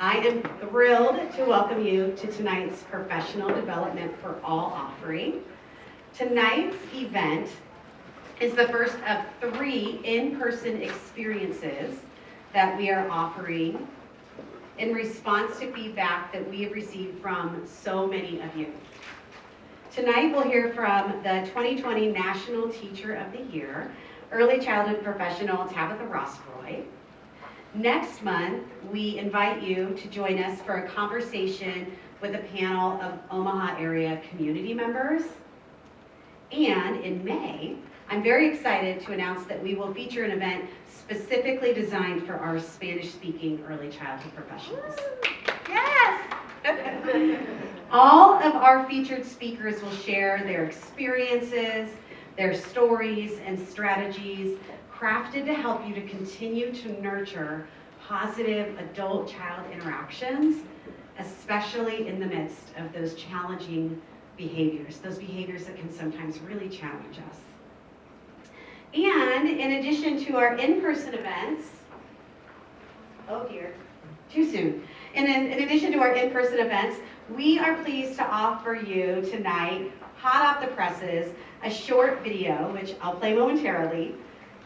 I am thrilled to welcome you to tonight's Professional Development for All offering. Tonight's event is the first of 3 in-person experiences that we are offering in response to feedback that we have received from so many of you. Tonight we'll hear from the 2020 National Teacher of the Year, Early Childhood Professional Tabatha Rosproy. Next month, we invite you to join us for a conversation with a panel of Omaha area community members. And in May, I'm very excited to announce that we will feature an event specifically designed for our Spanish-speaking early childhood professionals. Yes! All of our featured speakers will share their experiences, their stories, and strategies crafted to help you to continue to nurture positive adult-child interactions, especially in the midst of those challenging behaviors, those behaviors that can sometimes really challenge us. And in addition to our in-person events, oh dear, too soon. And in addition to our in-person events, we are pleased to offer you tonight, hot off the presses, a short video, which I'll play momentarily,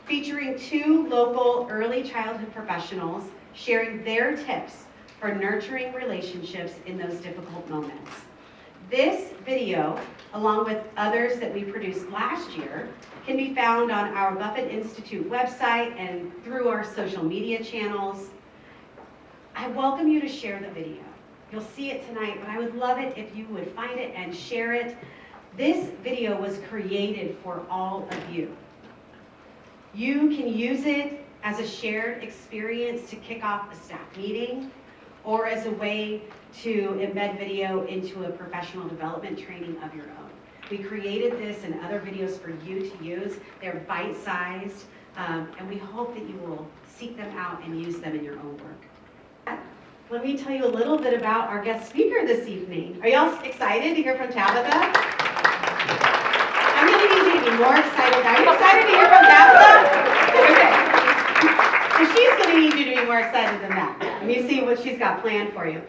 featuring 2 local early childhood professionals sharing their tips for nurturing relationships in those difficult moments. This video, along with others that we produced last year, can be found on our Buffett Institute website and through our social media channels. I welcome you to share the video. You'll see it tonight, but I would love it if you would find it and share it. This video was created for all of you. You can use it as a shared experience to kick off a staff meeting or as a way to embed video into a professional development training of your own. We created this and other videos for you to use. They're bite-sized, and we hope that you will seek them out and use them in your own work. Let me tell you a little bit about our guest speaker this evening. Are y'all excited to hear from Tabatha? I'm going to need you to be more excited. Are you excited to hear from Tabatha? Okay. So she's going to need you to be more excited than that. Let me see what she's got planned for you.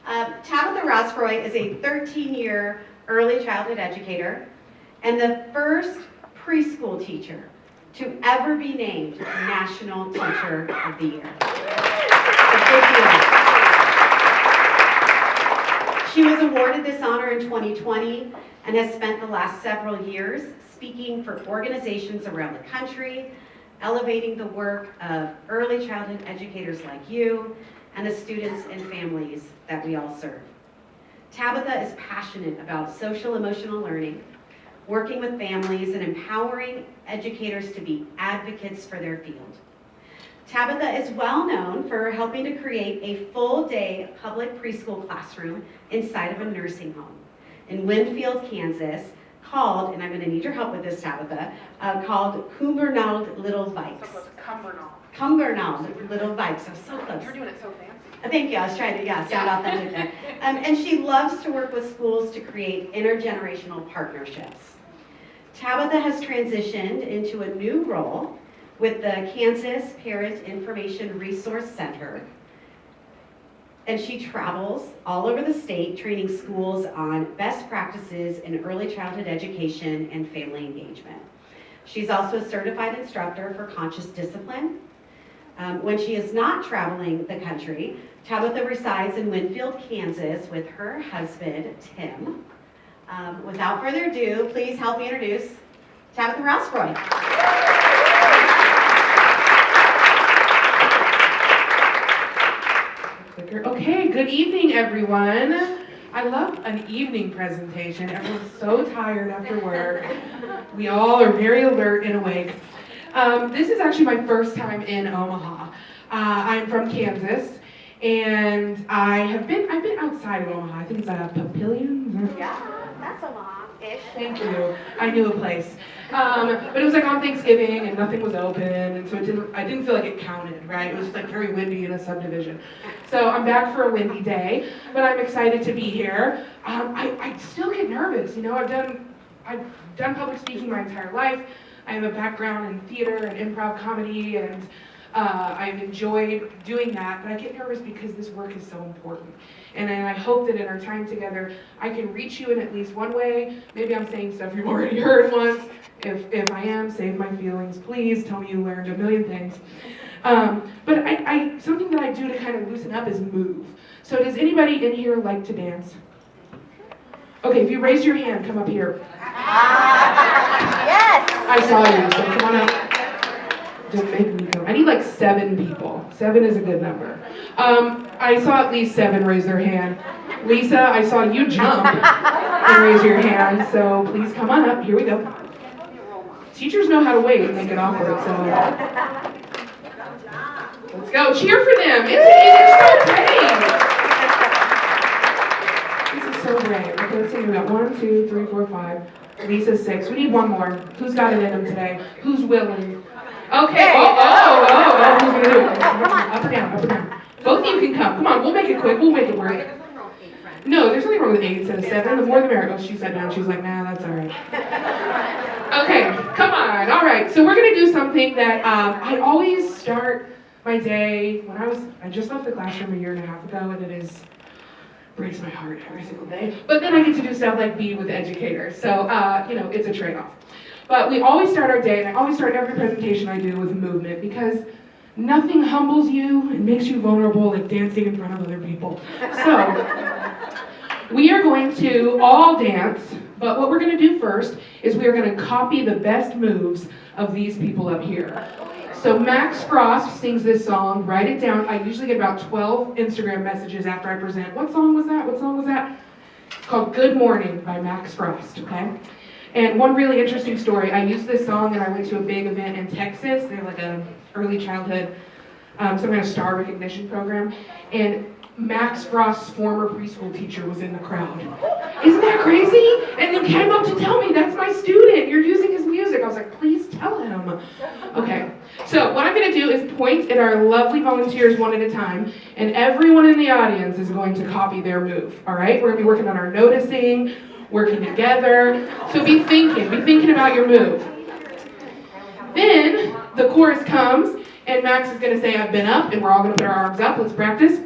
Tabatha Rosproy is a 13-year early childhood educator and the first preschool teacher to ever be named National Teacher of the Year. It's a big deal. She was awarded this honor in 2020 and has spent the last several years speaking for organizations around the country, elevating the work of early childhood educators like you and the students and families that we all serve. Tabatha is passionate about social emotional learning, working with families, and empowering educators to be advocates for their field. Tabatha is well known for helping to create a full-day public preschool classroom inside of a nursing home in Winfield, Kansas, called, and I'm going to need your help with this, Tabatha, called Cumbernauld Little Vikes. So Cumbernauld. Cumbernauld Little Vikes. I'm so close. You're doing it so fancy. Thank you. I was trying to, sound authentic there. And she loves to work with schools to create intergenerational partnerships. Tabatha has transitioned into a new role with the Kansas Parent Information Resource Center, and she travels all over the state training schools on best practices in early childhood education and family engagement. She's also a certified instructor for conscious discipline. When she is not traveling the country, Tabatha resides in Winfield, Kansas with her husband, Tim. Without further ado, please help me introduce Tabatha Rosproy. Okay, good evening, everyone. I love an evening presentation. Everyone's so tired after work. We all are very alert and awake. This is actually my first time in Omaha. I'm from Kansas, and I've been outside of Omaha. I think it's Papillion. Yeah, that's Omaha-ish. Thank you. I knew a place. But it was like on Thanksgiving and nothing was open, and so I didn't feel like it counted, right? It was just like very windy in a subdivision. So I'm back for a windy day, but I'm excited to be here. I still get nervous, you know. I've done public speaking my entire life. I have a background in theater and improv comedy, and I've enjoyed doing that, but I get nervous because this work is so important. And then I hope that in our time together, I can reach you in at least one way. Maybe I'm saying stuff you've already heard once. If I am, save my feelings, please. Tell me you learned a million things. But something that I do to kind of loosen up is move. So does anybody in here like to dance? Okay, if you raise your hand, come up here. Yes! I saw you, so come on up. Don't make me go. I need like 7 people. 7 is a good number. I saw at least 7 raise their hand. Lisa, I saw you jump and raise your hand, so please come on up. Here we go. Teachers know how to wait and make it awkward, so let's go. Cheer for them. It's so great. This is so great. Okay, let's see. We got 1, 2, 3, 4, 5. Lisa 6. We need one more. Who's got it in them today? Who's willing? Okay. Oh, who's gonna do it? Up or down, up or down. Both of you can come. Come on, we'll make it quick. We'll make it work. No, there's nothing wrong with 8 instead of 7. The more the merrier. Oh, she sat down. She was like, nah, that's all right. Okay, come on. All right. So we're gonna do something that I always start my day when I just left the classroom a year and a half ago, and breaks my heart every single day. But then I get to do stuff like be with educators. So it's a trade-off. But we always start our day, and I always start every presentation I do with movement because nothing humbles you and makes you vulnerable like dancing in front of other people. So we are going to all dance, but what we're going to do first is we are going to copy the best moves of these people up here. So Max Frost sings this song, write it down. I usually get about 12 Instagram messages after I present. What song was that? What song was that? It's called Good Morning by Max Frost, okay? And one really interesting story, I used this song and I went to a big event in Texas. They have like a early childhood, some kind of star recognition program. And Max Frost's former preschool teacher was in the crowd. Isn't that crazy? And then came up to tell me, that's my student, you're using his music. I was like, please tell him. Okay, so what I'm gonna do is point at our lovely volunteers one at a time, and everyone in the audience is going to copy their move, all right? We're gonna be working on our noticing, working together. So be thinking about your move. Then the chorus comes, and Max is gonna say, I've been up, and we're all gonna put our arms up. Let's practice.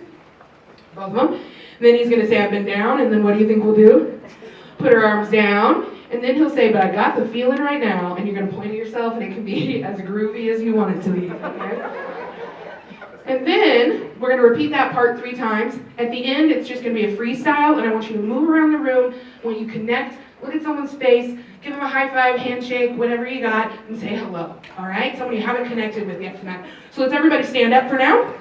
Both of them. And then he's gonna say, I've been down, and then what do you think we'll do? Put our arms down, and then he'll say, but I got the feeling right now, and you're gonna point at yourself, and it can be as groovy as you want it to be, okay? And then we're gonna repeat that part 3 times. At the end, it's just gonna be a freestyle, and I want you to move around the room. When you connect, look at someone's face, give them a high five, handshake, whatever you got, and say hello, all right? Someone you haven't connected with yet tonight. So let's everybody stand up for now.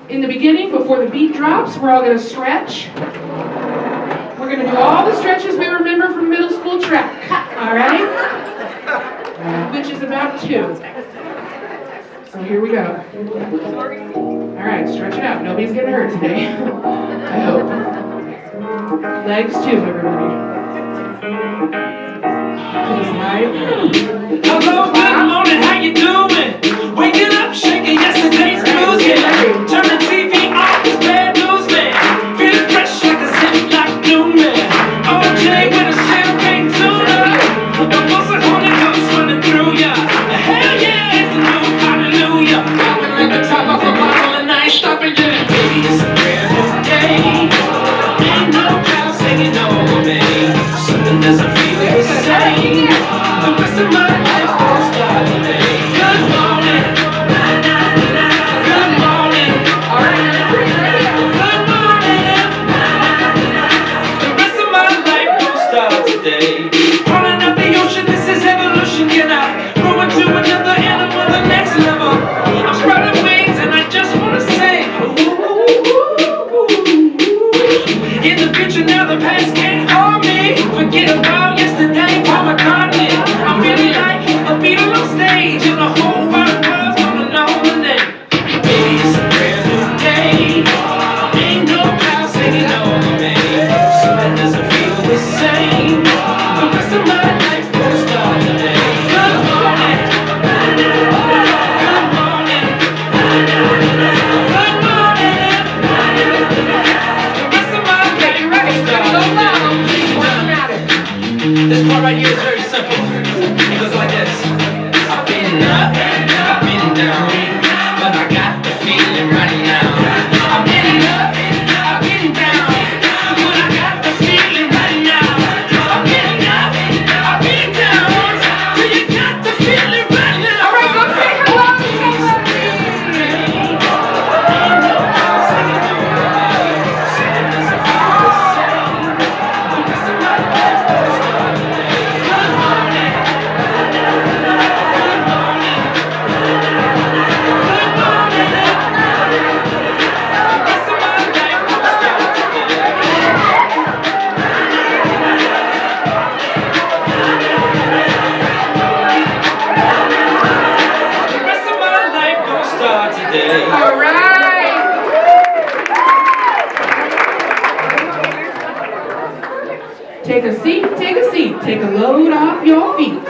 In the beginning, before the beat drops, we're all gonna stretch. We're gonna do all the stretches we remember from middle school track, all right? Which is about 2. So here we go. All right, stretch it out. Nobody's getting hurt today. I hope. Legs too, everybody. Please hide. Hello, good morning, how you doing? Waking up, shaking yesterday's blues, yeah. Turn the TV off, it's bad news, man. Feeling fresh like a Ziploc Newman. OJ with a champagne tuna. The pulse of Holy Ghost running through ya. Hell yeah, it's a new hallelujah. Popping like the top off a bottle and I ain't stopping yet. Baby, it's a brand new day. Ain't no cloud singing over me. Something doesn't feel the same. The rest of my life won't start today. Good morning, today. All right. Take a seat, take a seat. Take a load off your feet.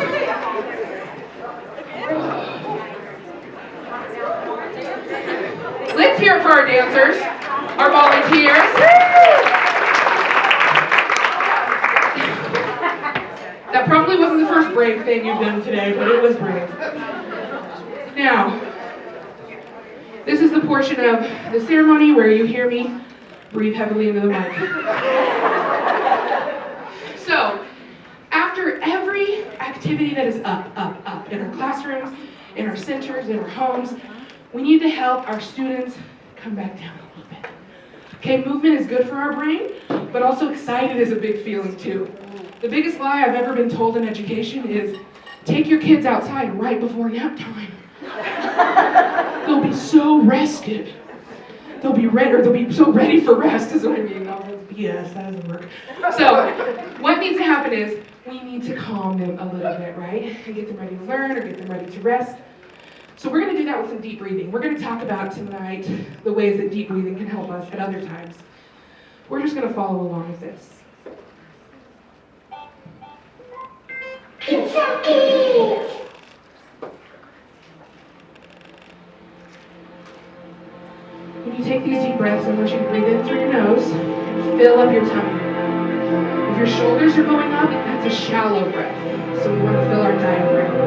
Let's hear it for our dancers, our volunteers. That probably wasn't the first brave thing you've done today, but it was brave. Now, this is the portion of the ceremony where you hear me breathe heavily into the mic. So, after every activity that is up in our classrooms, in our centers, in our homes, we need to help our students come back down a little bit. Okay, movement is good for our brain, but also excited is a big feeling too. The biggest lie I've ever been told in education is, take your kids outside right before nap time. They'll be so rested. They'll be so ready for rest is what I mean. No, that's BS, that doesn't work. So, what needs to happen is, we need to calm them a little bit, right? And get them ready to learn or get them ready to rest. So we're going to do that with some deep breathing. We're going to talk about tonight the ways that deep breathing can help us at other times. We're just going to follow along with this. When you take these deep breaths, I want you to breathe in through your nose and fill up your tummy. If your shoulders are going up, that's a shallow breath. So we want to fill our diaphragm.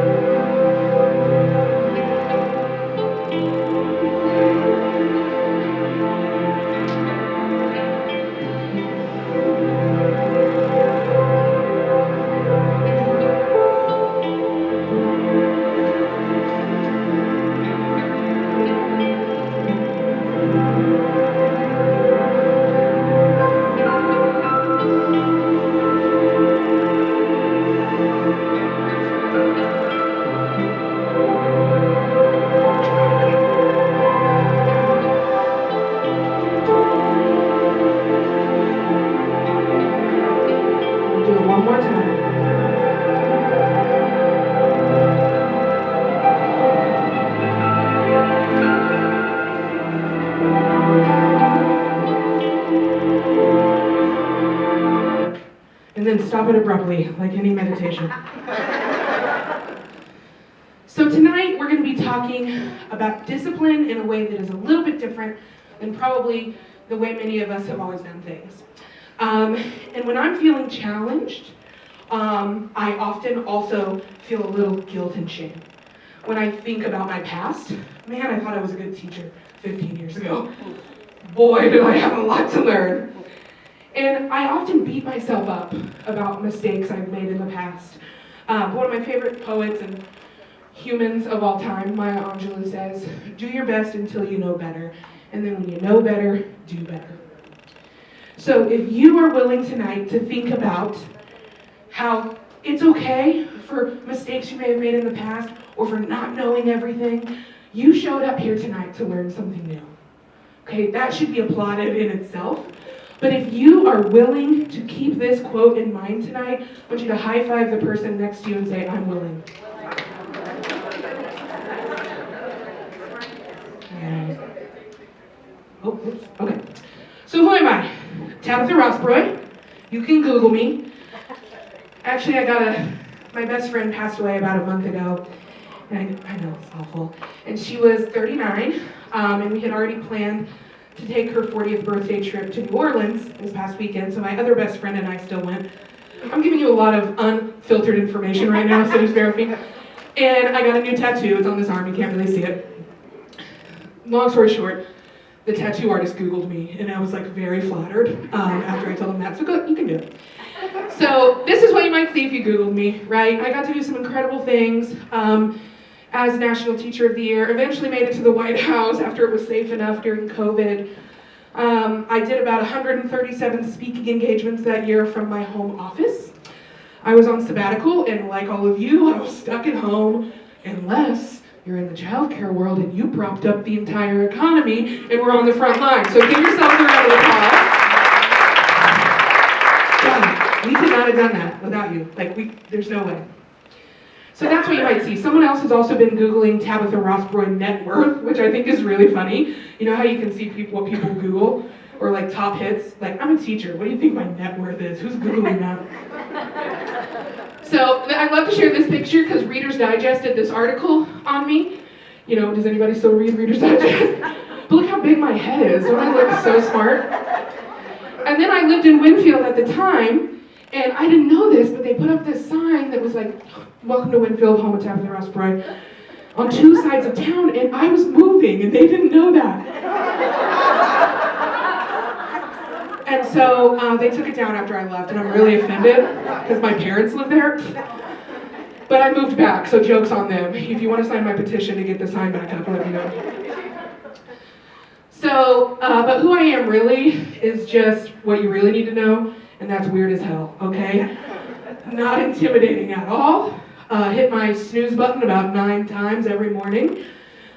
And then stop it abruptly, like any meditation. So tonight we're going to be talking about discipline in a way that is a little bit different than probably the way many of us have always done things. And when I'm feeling challenged, I often also feel a little guilt and shame. When I think about my past, man, I thought I was a good teacher 15 years ago. Boy, did I have a lot to learn. And I often beat myself up about mistakes I've made in the past. One of my favorite poets and humans of all time, Maya Angelou, says, do your best until you know better. And then when you know better, do better. So if you are willing tonight to think about how it's okay for mistakes you may have made in the past or for not knowing everything, you showed up here tonight to learn something new. Okay, that should be applauded in itself. But if you are willing to keep this quote in mind tonight, I want you to high five the person next to you and say, I'm willing. Oh, oops, okay. So who am I? Tabatha Rosproy. You can Google me. Actually, my best friend passed away about a month ago. And I know it's awful. And she was 39, and we had already planned to take her 40th birthday trip to New Orleans this past weekend, so my other best friend and I still went. I'm giving you a lot of unfiltered information right now, so just bear with me. And I got a new tattoo. It's on this arm. You can't really see it. Long story short, the tattoo artist Googled me, and I was like very flattered after I told him that, so go, you can do it. So this is what you might see if you Googled me, right? I got to do some incredible things. As National Teacher of the Year, eventually made it to the White House after it was safe enough during COVID. I did about 137 speaking engagements that year from my home office. I was on sabbatical, and like all of you, I was stuck at home, unless you're in the childcare world and you propped up the entire economy and we're on the front line. So give yourselves a round of applause. Yeah, we could not have done that without you. There's no way. So that's what you might see. Someone else has also been Googling Tabatha Rosproy net worth, which I think is really funny. You know how you can see what people Google? Or like top hits, like, I'm a teacher, what do you think my net worth is? Who's Googling that? So I'd love to share this picture because Reader's Digest did this article on me. You know, does anybody still read Reader's Digest? But look how big my head is, don't I look so smart? And then I lived in Winfield at the time, and I didn't know this, but they put up this sign that was like, welcome to Winfield, home of Tabatha Rosproy, on two sides of town, and I was moving, and they didn't know that. And so they took it down after I left, and I'm really offended because my parents live there. But I moved back, so joke's on them. If you want to sign my petition to get the sign back up, let me know. So, but who I am really is just what you really need to know, and that's weird as hell, okay? Not intimidating at all. Hit my snooze button about 9 times every morning.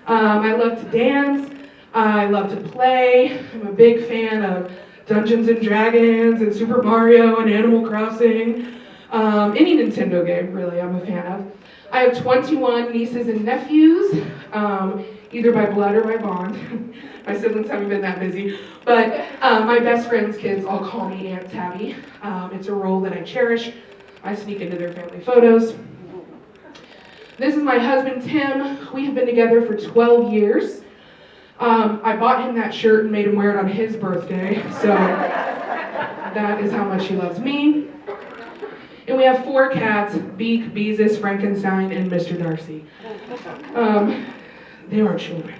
I love to dance. I love to play. I'm a big fan of Dungeons and Dragons and Super Mario and Animal Crossing. Any Nintendo game, really, I'm a fan of. I have 21 nieces and nephews, either by blood or by bond. My siblings haven't been that busy. But my best friend's kids all call me Aunt Tabby. It's a role that I cherish. I sneak into their family photos. This is my husband, Tim. We have been together for 12 years. I bought him that shirt and made him wear it on his birthday, so that is how much he loves me. And we have 4 cats, Beak, Beezus, Frankenstein, and Mr. Darcy. They are children,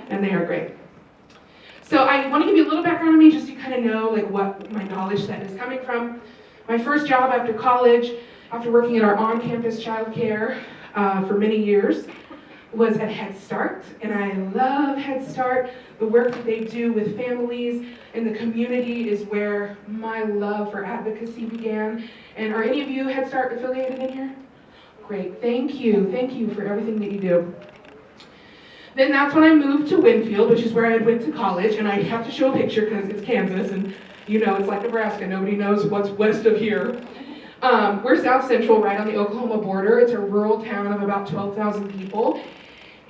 and they are great. So I want to give you a little background on me just so you kind of know like what my knowledge set is coming from. My first job after college, after working at our on-campus childcare for many years, was at Head Start, and I love Head Start. The work that they do with families in the community is where my love for advocacy began. And are any of you Head Start affiliated in here? Great, thank you for everything that you do. Then that's when I moved to Winfield, which is where I went to college, and I have to show a picture because it's Kansas, and you know it's like Nebraska, nobody knows what's west of here. We're South Central, right on the Oklahoma border. It's a rural town of about 12,000 people.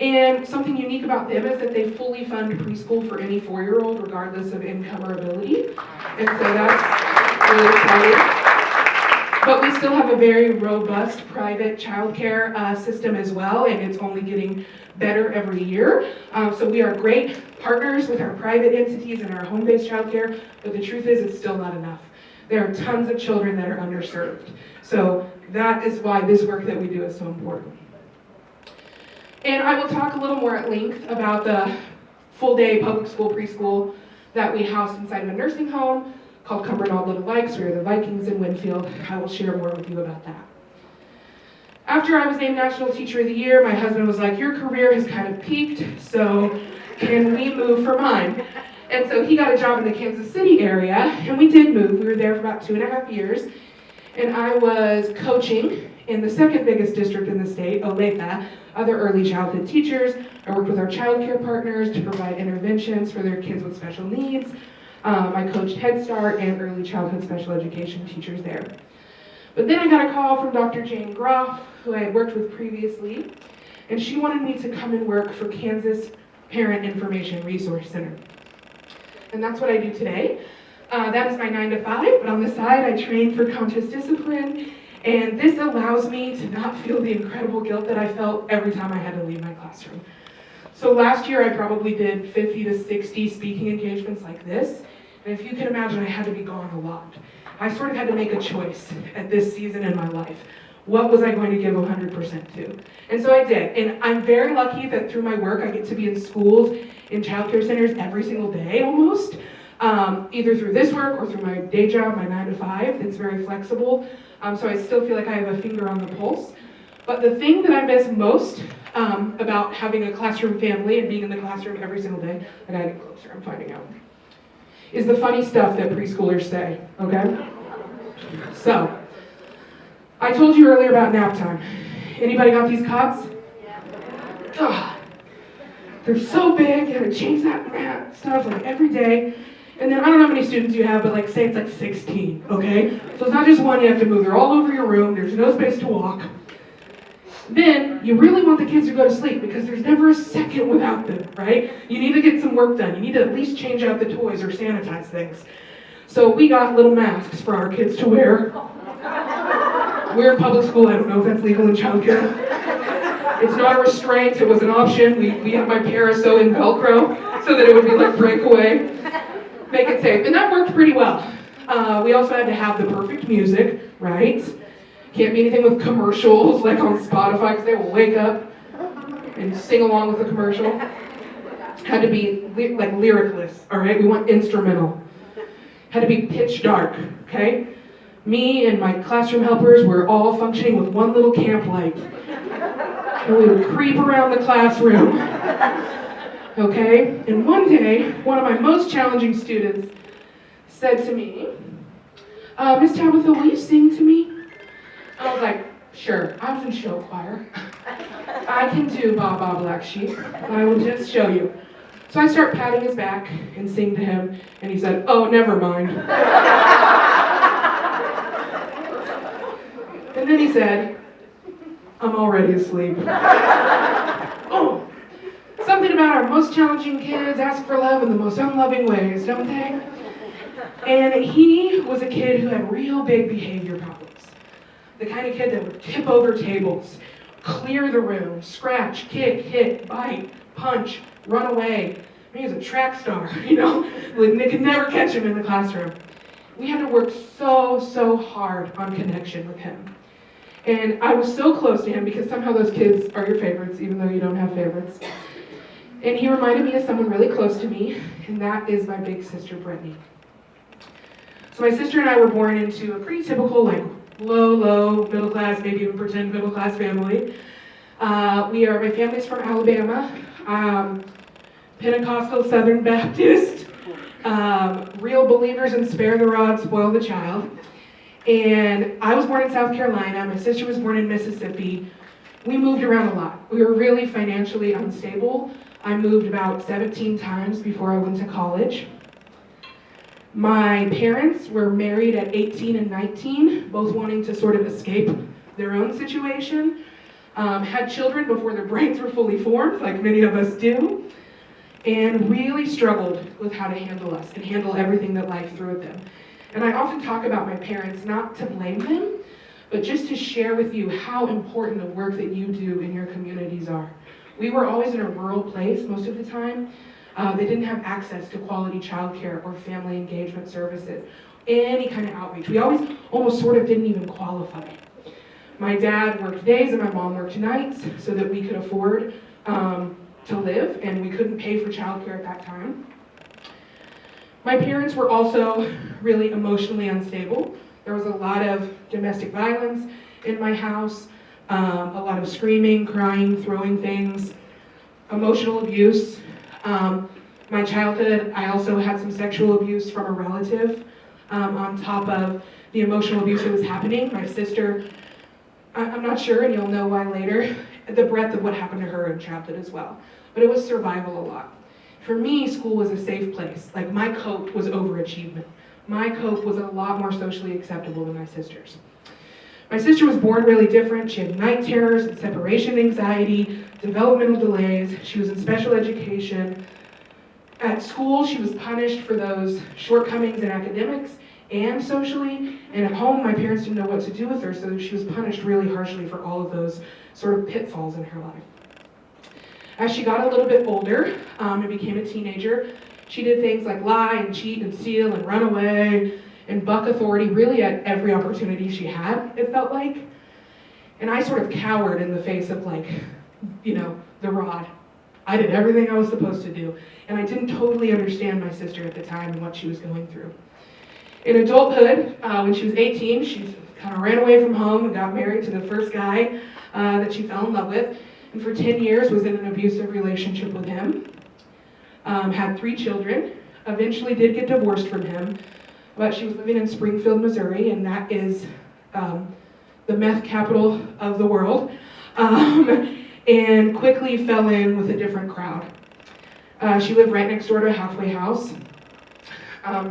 And something unique about them is that they fully fund preschool for any 4-year-old, regardless of income or ability. And so that's really exciting. But we still have a very robust private childcare system as well, and it's only getting better every year. So we are great partners with our private entities and our home-based childcare, but the truth is it's still not enough. There are tons of children that are underserved. So that is why this work that we do is so important. And I will talk a little more at length about the full-day public school preschool that we housed inside of a nursing home called Cumbernauld Little Vikes. We are the Vikings in Winfield. I will share more with you about that. After I was named National Teacher of the Year, my husband was like, your career has kind of peaked, so can we move for mine? And so he got a job in the Kansas City area, and we did move. We were there for about 2.5 years, and I was coaching in the second biggest district in the state, Olathe, other early childhood teachers. I worked with our child care partners to provide interventions for their kids with special needs. I coached Head Start and early childhood special education teachers there. But then I got a call from Dr. Jane Groff, who I had worked with previously, and she wanted me to come and work for Kansas Parent Information Resource Center. And that's what I do today. That is my 9 to 5, but on the side I train for conscious discipline, and this allows me to not feel the incredible guilt that I felt every time I had to leave my classroom. So last year I probably did 50 to 60 speaking engagements like this, and if you can imagine, I had to be gone a lot. I sort of had to make a choice at this season in my life. What was I going to give 100% to? And so I did, and I'm very lucky that through my work I get to be in schools, in childcare centers every single day almost, either through this work or through my day job, my 9 to 5. It's very flexible, so I still feel like I have a finger on the pulse. But the thing that I miss most about having a classroom family and being in the classroom every single day, I gotta get closer, I'm finding out, is the funny stuff that preschoolers say, okay? So, I told you earlier about nap time. Anybody got these cots? Ugh. They're so big, you gotta change that stuff like every day. And then I don't know how many students you have, but like say it's like 16, okay? So it's not just one you have to move, they're all over your room, there's no space to walk. Then you really want the kids to go to sleep because there's never a second without them, right? You need to get some work done. You need to at least change out the toys or sanitize things. So we got little masks for our kids to wear. We're in public school. I don't know if that's legal in childcare. It's not a restraint. It was an option. We had my parents sew in Velcro so that it would be like breakaway. Make it safe. And that worked pretty well. We also had to have the perfect music, right? Can't be anything with commercials like on Spotify because they will wake up and sing along with the commercial. Had to be like lyricless, all right? We want instrumental. Had to be pitch dark, okay? Me and my classroom helpers were all functioning with one little camp light. And we would creep around the classroom, okay? And one day, one of my most challenging students said to me, Miss Tabatha, will you sing to me? I was like, sure, I was in show choir. I can do Ba Ba Black Sheep. I will just show you. So I start patting his back and sing to him, and he said, oh, never mind. And then he said, I'm already asleep. Oh, something about our most challenging kids ask for love in the most unloving ways, don't they? And he was a kid who had real big behavior problems. The kind of kid that would tip over tables, clear the room, scratch, kick, hit, bite, punch, run away. I mean, he was a track star, you know? Like, they could never catch him in the classroom. We had to work so hard on connection with him. And I was so close to him because somehow those kids are your favorites, even though you don't have favorites. And he reminded me of someone really close to me, and that is my big sister, Brittany. So my sister and I were born into a pretty typical, like, low, middle class, maybe even pretend middle class family. My family's from Alabama, Pentecostal Southern Baptist, real believers in spare the rod, spoil the child. And I was born in South Carolina, my sister was born in Mississippi. We moved around a lot. We were really financially unstable. I moved about 17 times before I went to college. My parents were married at 18 and 19, both wanting to sort of escape their own situation. Had children before their brains were fully formed, like many of us do, and really struggled with how to handle us and handle everything that life threw at them. And I often talk about my parents, not to blame them, but just to share with you how important the work that you do in your communities are. We were always in a rural place most of the time. They didn't have access to quality childcare or family engagement services, any kind of outreach. We always almost sort of didn't even qualify. My dad worked days and my mom worked nights so that we could afford to live, and we couldn't pay for childcare at that time. My parents were also really emotionally unstable. There was a lot of domestic violence in my house, a lot of screaming, crying, throwing things, emotional abuse. My childhood, I also had some sexual abuse from a relative on top of the emotional abuse that was happening. My sister, I'm not sure, and you'll know why later, the breadth of what happened to her in childhood as well. But it was survival a lot. For me, school was a safe place. Like, my cope was overachievement. My cope was a lot more socially acceptable than my sister's. My sister was born really different. She had night terrors and separation anxiety, developmental delays. She was in special education. At school, she was punished for those shortcomings in academics and socially. And at home, my parents didn't know what to do with her, so she was punished really harshly for all of those sort of pitfalls in her life. As she got a little bit older and became a teenager, she did things like lie and cheat and steal and run away and buck authority really at every opportunity she had, it felt like. And I sort of cowered in the face of, like, you know, the rod. I did everything I was supposed to do, and I didn't totally understand my sister at the time and what she was going through. In adulthood, when she was 18, she kind of ran away from home and got married to the first guy that she fell in love with, and for 10 years was in an abusive relationship with him. Had 3 children, eventually did get divorced from him, but she was living in Springfield, Missouri, and that is the meth capital of the world, and quickly fell in with a different crowd. She lived right next door to a halfway house.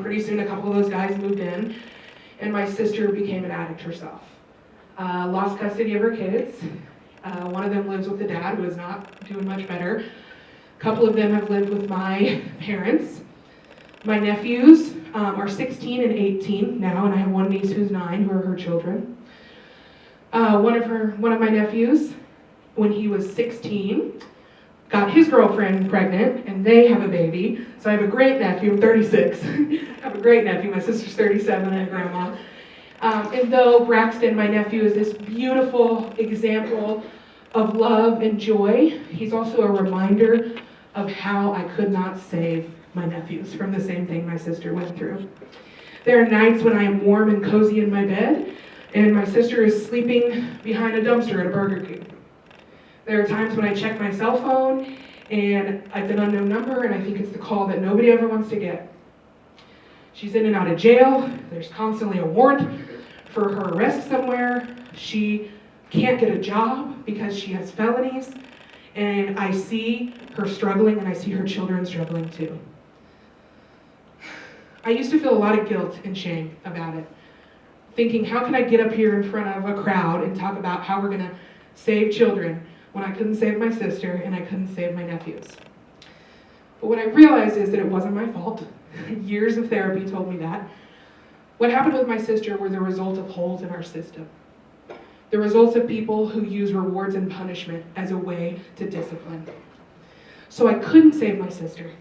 Pretty soon a couple of those guys moved in, and my sister became an addict herself. Lost custody of her kids, One of them lives with the dad, who is not doing much better. A couple of them have lived with my parents. My nephews are 16 and 18 now, and I have one niece who's 9, who are her children. One of my nephews, when he was 16, got his girlfriend pregnant, and they have a baby. So I have a great nephew, I'm 36. I have a great nephew, my sister's 37 and a grandma. And though Braxton, my nephew, is this beautiful example of love and joy, he's also a reminder of how I could not save my nephews from the same thing my sister went through. There are nights when I am warm and cozy in my bed, and my sister is sleeping behind a dumpster at a Burger King. There are times when I check my cell phone, and it's an unknown number, and I think it's the call that nobody ever wants to get. She's in and out of jail. There's constantly a warrant for her arrest somewhere. She can't get a job because she has felonies, and I see her struggling, and I see her children struggling too. I used to feel a lot of guilt and shame about it, thinking, how can I get up here in front of a crowd and talk about how we're gonna save children when I couldn't save my sister and I couldn't save my nephews? But what I realized is that it wasn't my fault. Years of therapy told me that. What happened with my sister were the result of holes in our system. The results of people who use rewards and punishment as a way to discipline. So I couldn't save my sister.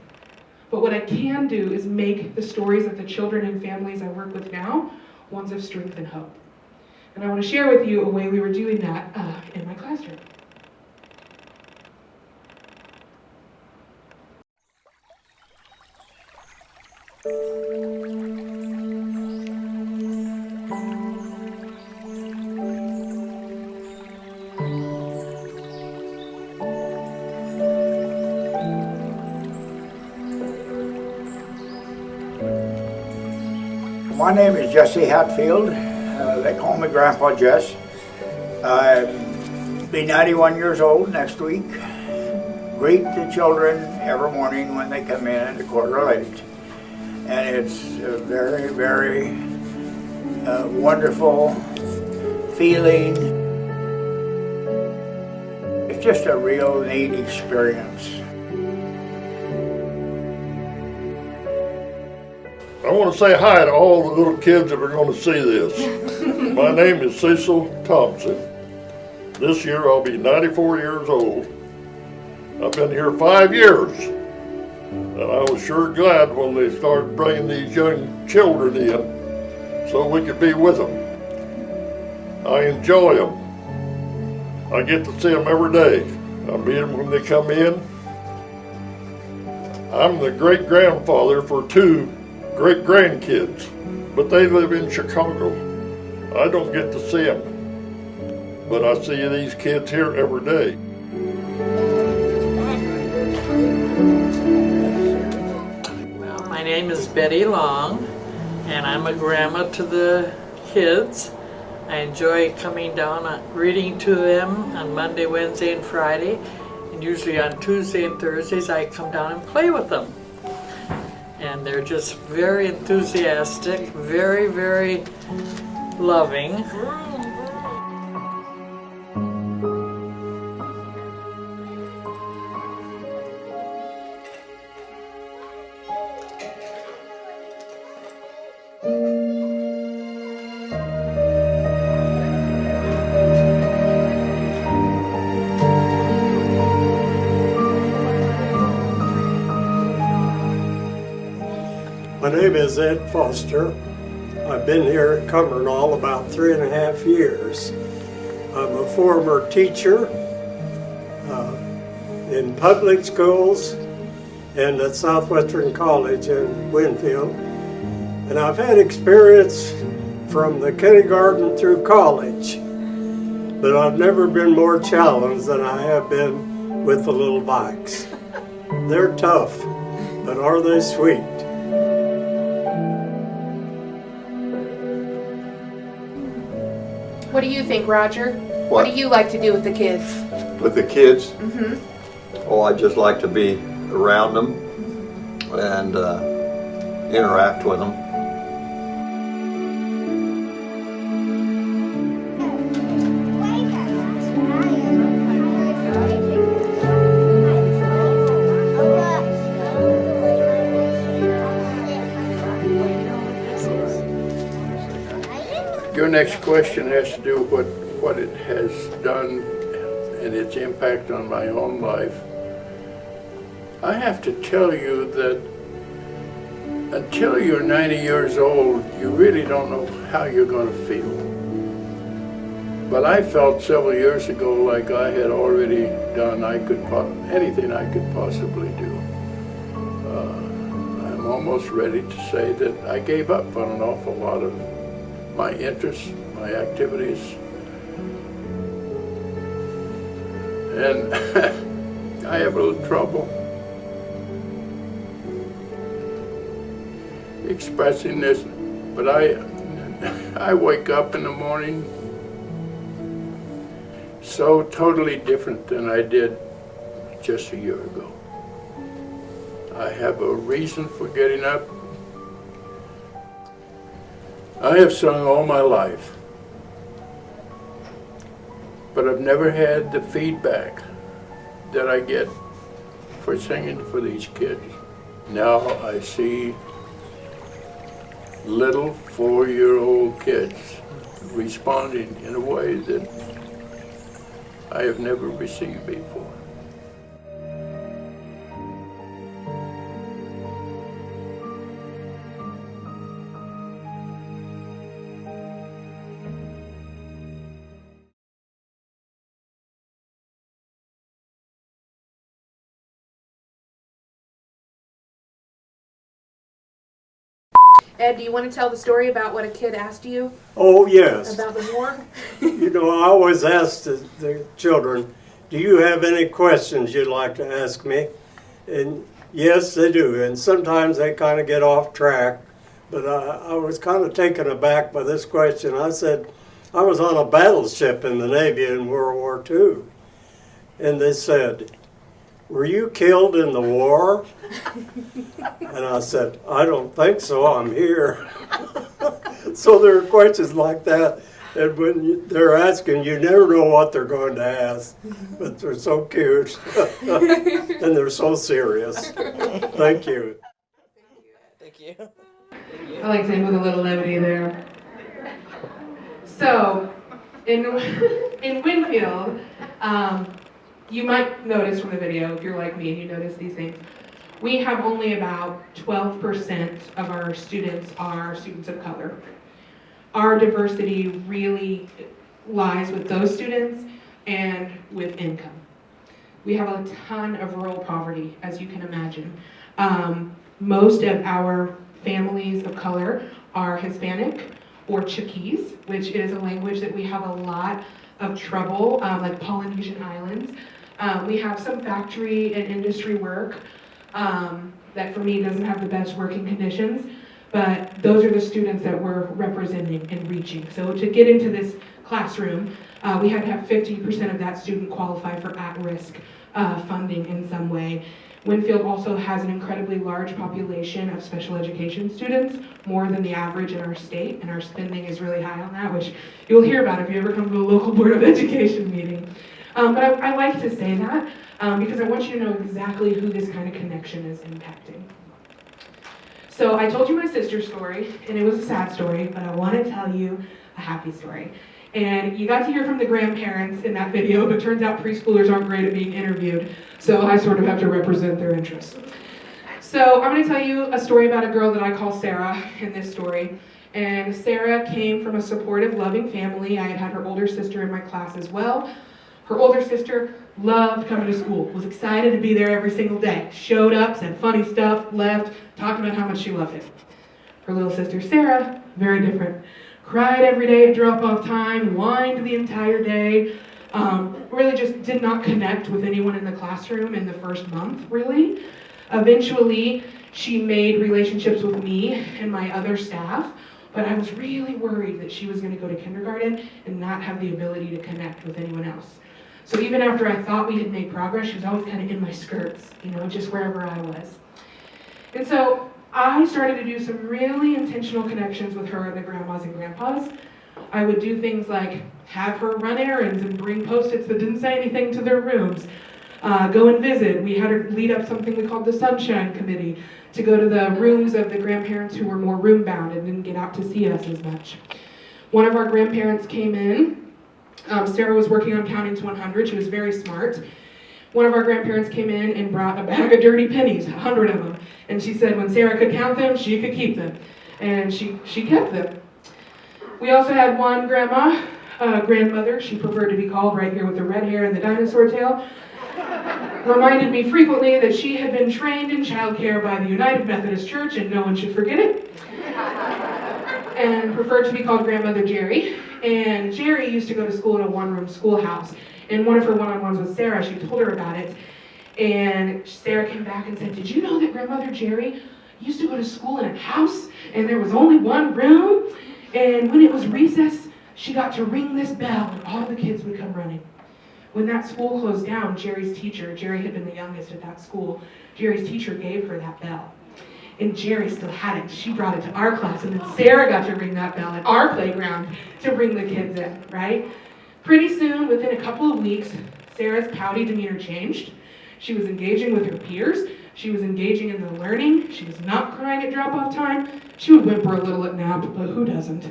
But what I can do is make the stories of the children and families I work with now ones of strength and hope. And I want to share with you a way we were doing that in my classroom. My name is Jesse Hatfield. They call me Grandpa Jess. I'll be 91 years old next week. Greet the children every morning when they come in at 8:15. And it's a very, very wonderful feeling. It's just a real neat experience. I want to say hi to all the little kids that are going to see this. My name is Cecil Thompson. This year I'll be 94 years old. I've been here 5 years, and I was sure glad when they started bringing these young children in so we could be with them. I enjoy them. I get to see them every day. I meet them when they come in. I'm the great-grandfather for 2 great-grandkids, but they live in Chicago. I don't get to see them, but I see these kids here every day. Well, my name is Betty Long, and I'm a grandma to the kids. I enjoy coming down and reading to them on Monday, Wednesday, and Friday, and usually on Tuesday and Thursdays I come down and play with them. And they're just very enthusiastic, very, very loving. My name is Ed Foster. I've been here at Cumbernauld about 3.5 years. I'm a former teacher in public schools and at Southwestern College in Winfield. And I've had experience from the kindergarten through college, but I've never been more challenged than I have been with the little bikes. They're tough, but are they sweet? What do you think, Roger? What? Do you like to do with the kids? With the kids? Mm-hmm. Oh, I just like to be around them and interact with them. Your next question has to do with what it has done and its impact on my own life. I have to tell you that until you're 90 years old, you really don't know how you're going to feel. But I felt several years ago like I had already done anything I could possibly do. I'm almost ready to say that I gave up on an awful lot of my interests, my activities. And I have a little trouble expressing this, but I wake up in the morning so totally different than I did just a year ago. I have a reason for getting up. I have sung all my life, but I've never had the feedback that I get for singing for these kids. Now I see little 4-year-old kids responding in a way that I have never received before. Ed, do you want to tell the story about what a kid asked you Oh, yes. about the war? You know, I always ask the children, do you have any questions you'd like to ask me? And yes, they do. And sometimes they kind of get off track. But I was kind of taken aback by this question. I said, I was on a battleship in the Navy in World War II. And they said, were you killed in the war? And I said, I don't think so, I'm here. So there are questions like that, and when they're asking, you never know what they're going to ask, but they're so cute, and they're so serious. Thank you. Thank you. I like to end with a little levity there. So, in Winfield, you might notice from the video, if you're like me and you notice these things, we have only about 12% of our students are students of color. Our diversity really lies with those students and with income. We have a ton of rural poverty, as you can imagine. Most of our families of color are Hispanic or Chickees, which is a language that we have a lot of trouble, like Polynesian Islands. We have some factory and industry work that for me doesn't have the best working conditions, but those are the students that we're representing and reaching. So to get into this classroom, we had to have 50% of that student qualify for at-risk funding in some way. Winfield also has an incredibly large population of special education students, more than the average in our state, and our spending is really high on that, which you'll hear about if you ever come to a local Board of Education meeting. But I like to say that because I want you to know exactly who this kind of connection is impacting. So I told you my sister's story, and it was a sad story, but I want to tell you a happy story. And you got to hear from the grandparents in that video, but turns out preschoolers aren't great at being interviewed, so I sort of have to represent their interests. So I'm going to tell you a story about a girl that I call Sarah in this story. And Sarah came from a supportive, loving family. I had her older sister in my class as well. Her older sister loved coming to school, was excited to be there every single day, showed up, said funny stuff, left, talked about how much she loved it. Her little sister Sarah, very different. Cried every day at drop-off time, whined the entire day, really just did not connect with anyone in the classroom in the first month, really. Eventually, she made relationships with me and my other staff, but I was really worried that she was going to go to kindergarten and not have the ability to connect with anyone else. So even after I thought we had made progress, she was always kind of in my skirts, just wherever I was. And so I started to do some really intentional connections with her and the grandmas and grandpas. I would do things like have her run errands and bring Post-its that didn't say anything to their rooms. Go and visit. We had her lead up something we called the Sunshine Committee to go to the rooms of the grandparents who were more room bound and didn't get out to see us as much. One of our grandparents came in. Sarah was working on counting to 100. She was very smart. One of our grandparents came in and brought a bag of dirty pennies, 100 of them. And she said when Sarah could count them, she could keep them. And she kept them. We also had one grandmother, she preferred to be called right here with the red hair and the dinosaur tail, reminded me frequently that she had been trained in childcare by the United Methodist Church and no one should forget it. And preferred to be called Grandmother Jerry. And Jerry used to go to school in a one-room schoolhouse. And one of her one-on-ones with Sarah, she told her about it. And Sarah came back and said, did you know that Grandmother Jerry used to go to school in a house and there was only one room? And when it was recess, she got to ring this bell and all the kids would come running. When that school closed down, Jerry's teacher, Jerry had been the youngest at that school, Jerry's teacher gave her that bell. And Jerry still had it. She brought it to our class, and then Sarah got to ring that bell at our playground to bring the kids in, right? Pretty soon, within a couple of weeks, Sarah's pouty demeanor changed. She was engaging with her peers. She was engaging in the learning. She was not crying at drop-off time. She would whimper a little at nap, but who doesn't?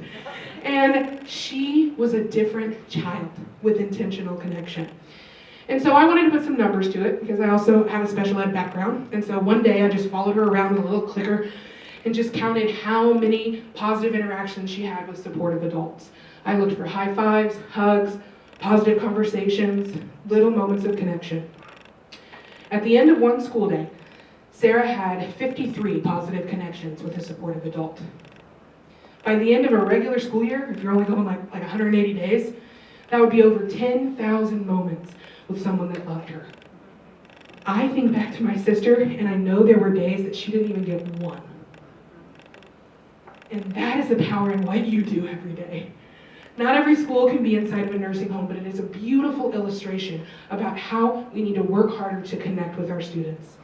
And she was a different child with intentional connection. And so I wanted to put some numbers to it because I also have a special ed background. And so one day I just followed her around with a little clicker and just counted how many positive interactions she had with supportive adults. I looked for high fives, hugs, positive conversations, little moments of connection. At the end of one school day, Sarah had 53 positive connections with a supportive adult. By the end of a regular school year, if you're only going like 180 days, that would be over 10,000 moments with someone that loved her. I think back to my sister, and I know there were days that she didn't even get one. And that is the power in what you do every day. Not every school can be inside of a nursing home, but it is a beautiful illustration about how we need to work harder to connect with our students.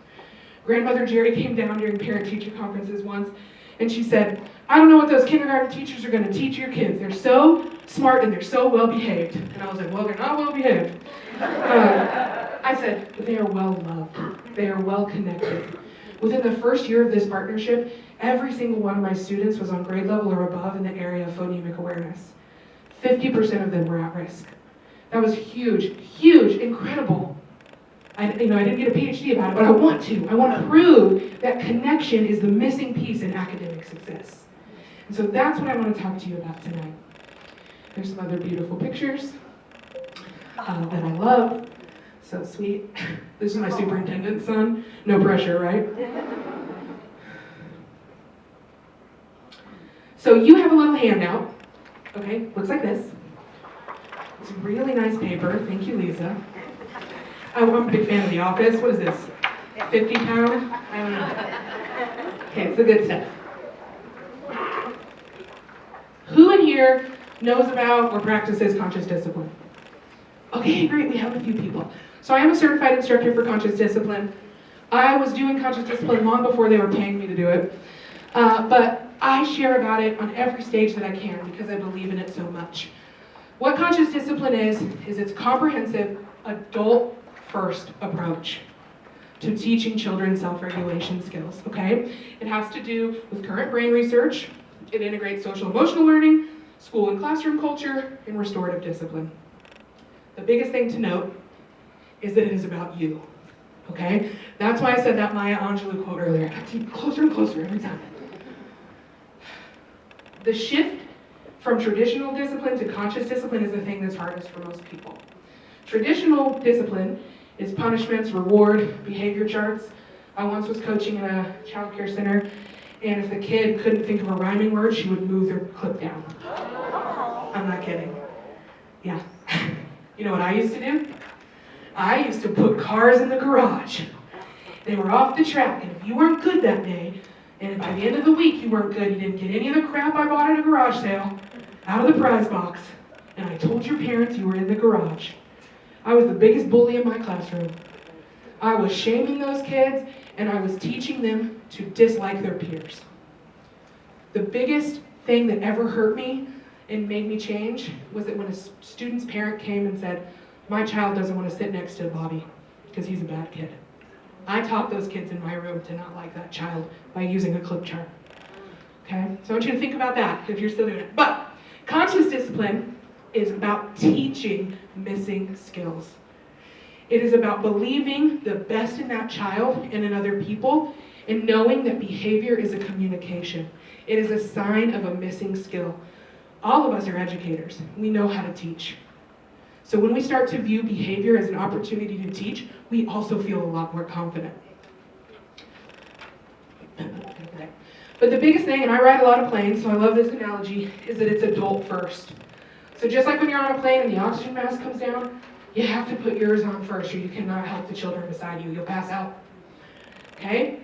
Grandmother Jerry came down during parent-teacher conferences once, and she said, I don't know what those kindergarten teachers are going to teach your kids. They're so smart and they're so well-behaved. And I was like, well, they're not well-behaved. I said, but they are well-loved. They are well-connected. Within the first year of this partnership, every single one of my students was on grade level or above in the area of phonemic awareness. 50% of them were at risk. That was huge, huge, incredible. I didn't get a PhD about it, but I want to. I want to prove that connection is the missing piece in academic success. And so that's what I want to talk to you about tonight. There's some other beautiful pictures that I love. So sweet. This is my superintendent's son. No pressure, right? So you have a little handout. Okay, looks like this. It's really nice paper. Thank you, Lisa. I'm a big fan of The Office. What is this? 50 pound? I don't know. Okay, it's the good stuff. Who in here knows about or practices conscious discipline? Okay, great, we have a few people. So I am a certified instructor for conscious discipline. I was doing conscious discipline long before they were paying me to do it. But I share about it on every stage that I can because I believe in it so much. What conscious discipline is it's comprehensive, adult-first approach to teaching children self-regulation skills, okay? It has to do with current brain research. It integrates social-emotional learning, school and classroom culture, and restorative discipline. The biggest thing to note is that it is about you, okay? That's why I said that Maya Angelou quote earlier. I got to get closer and closer every time. The shift from traditional discipline to conscious discipline is the thing that's hardest for most people. Traditional discipline is punishments, reward, behavior charts. I once was coaching in a child care center, and if the kid couldn't think of a rhyming word, she would move their clip down. I'm not kidding. Yeah. You know what I used to do? I used to put cars in the garage. They were off the track, and if you weren't good that day, and by the end of the week you weren't good, you didn't get any of the crap I bought at a garage sale out of the prize box, and I told your parents you were in the garage. I was the biggest bully in my classroom. I was shaming those kids, and I was teaching them to dislike their peers. The biggest thing that ever hurt me and made me change was that when a student's parent came and said, my child doesn't want to sit next to Bobby because he's a bad kid. I taught those kids in my room to not like that child by using a clip chart. Okay? So I want you to think about that if you're still doing it. But Conscious discipline is about teaching missing skills. It is about believing the best in that child and in other people, and knowing that behavior is a communication. It is a sign of a missing skill. All of us are educators. We know how to teach. So when we start to view behavior as an opportunity to teach, we also feel a lot more confident. But the biggest thing, and I ride a lot of planes, so I love this analogy, is that it's adult first. So just like when you're on a plane and the oxygen mask comes down, you have to put yours on first or you cannot help the children beside you. You'll pass out. Okay?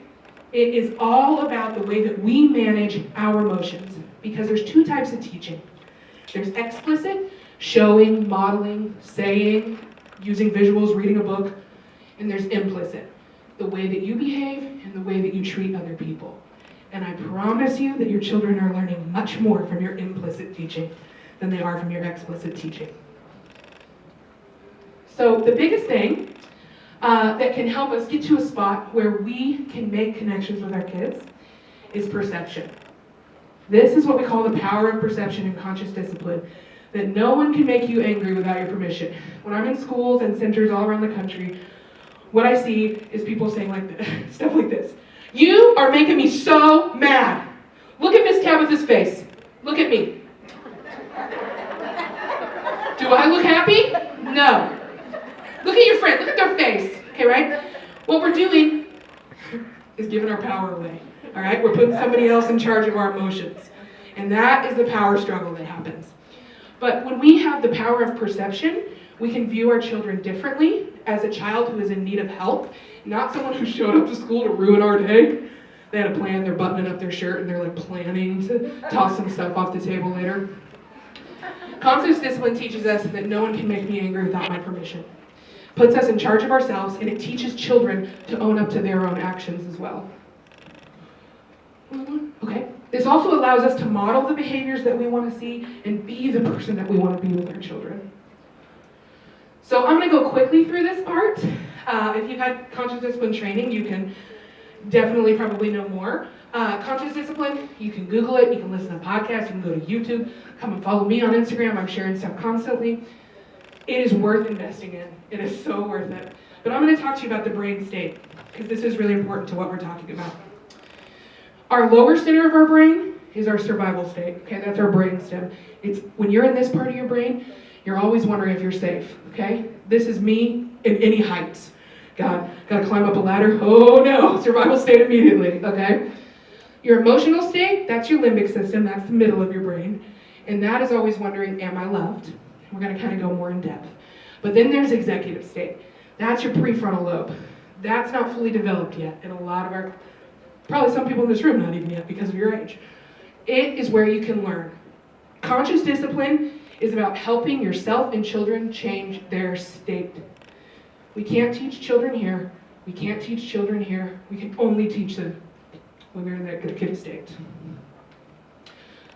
It is all about the way that we manage our emotions, because there's two types of teaching. There's explicit, showing, modeling, saying, using visuals, reading a book, and there's implicit, the way that you behave and the way that you treat other people. And I promise you that your children are learning much more from your implicit teaching than they are from your explicit teaching. So the biggest thing that can help us get to a spot where we can make connections with our kids is perception. This is what we call the power of perception in conscious discipline, that no one can make you angry without your permission. When I'm in schools and centers all around the country, what I see is people saying like this, stuff like this. You are making me so mad. Look at Miss Tabatha's face. Look at me. Do I look happy? No. Look at your friend. Look at their face. Okay, right? What we're doing is giving our power away. All right? We're putting somebody else in charge of our emotions. And that is the power struggle that happens. But when we have the power of perception, we can view our children differently as a child who is in need of help, not someone who showed up to school to ruin our day. They had a plan, they're buttoning up their shirt, and they're like planning to toss some stuff off the table later. Conscious discipline teaches us that no one can make me angry without my permission. Puts us in charge of ourselves, and it teaches children to own up to their own actions as well. Okay. This also allows us to model the behaviors that we want to see and be the person that we want to be with our children. So I'm going to go quickly through this part. If you've had conscious discipline training, you can definitely probably know more. Conscious discipline, you can Google it, you can listen to podcasts, you can go to YouTube, come and follow me on Instagram, I'm sharing stuff constantly. It is worth investing in. It is so worth it. But I'm going to talk to you about the brain state, because this is really important to what we're talking about. Our lower center of our brain is our survival state. Okay, that's our brain stem. It's when you're in this part of your brain, you're always wondering if you're safe. Okay, this is me in any heights. God, gotta climb up a ladder. Oh no, survival state immediately. Okay, your emotional state, that's your limbic system. That's the middle of your brain, and that is always wondering, am I loved? We're gonna kind of go more in depth. But then there's executive state. That's your prefrontal lobe. That's not fully developed yet, and a lot of our probably some people in this room not even yet because of your age. It is where you can learn. Conscious discipline is about helping yourself and children change their state. We can't teach children here. We can't teach children here. We can only teach them when they're in that good kid state.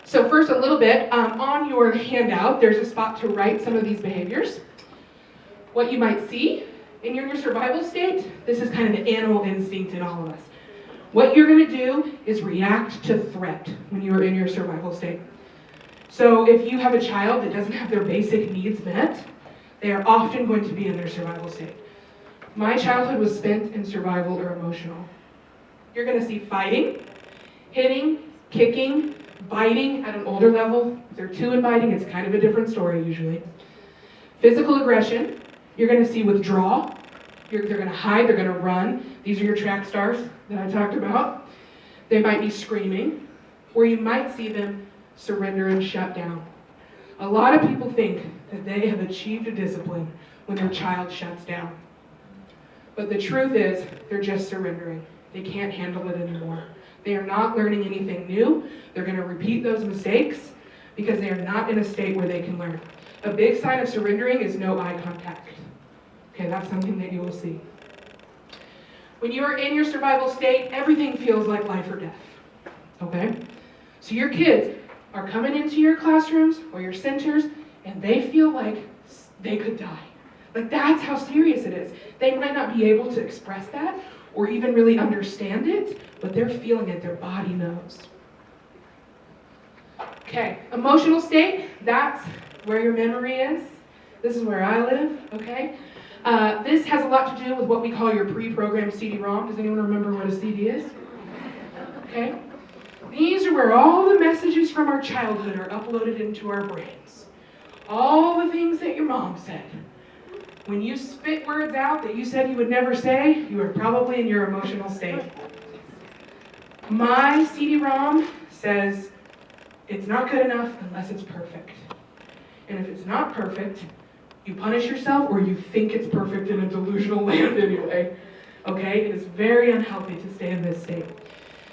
So first a little bit, on your handout, there's a spot to write some of these behaviors. What you might see, in your survival state, this is kind of the animal instinct in all of us. What you're going to do is react to threat when you're in your survival state. So if you have a child that doesn't have their basic needs met, they are often going to be in their survival state. My childhood was spent in survival or emotional. You're going to see fighting, hitting, kicking, biting at an older level. If they're 2 and biting, it's kind of a different story usually. Physical aggression, you're going to see withdraw. They're going to hide, they're going to run. These are your track stars that I talked about. They might be screaming, or you might see them surrender and shut down. A lot of people think that they have achieved a discipline when their child shuts down. But the truth is, they're just surrendering. They can't handle it anymore. They are not learning anything new. They're going to repeat those mistakes because they are not in a state where they can learn. A big sign of surrendering is no eye contact. Okay, that's something that you will see. When you are in your survival state, everything feels like life or death. Okay? So your kids are coming into your classrooms or your centers and they feel like they could die. Like that's how serious it is. They might not be able to express that or even really understand it, but they're feeling it. Their body knows. Okay, emotional state, that's where your memory is. This is where I live, okay? This has a lot to do with what we call your pre-programmed CD-ROM. Does anyone remember what a CD is? Okay? These are where all the messages from our childhood are uploaded into our brains. All the things that your mom said. When you spit words out that you said you would never say, you are probably in your emotional state. My CD-ROM says it's not good enough unless it's perfect. And if it's not perfect, you punish yourself or you think it's perfect in a delusional land anyway. Okay? It is very unhealthy to stay in this state.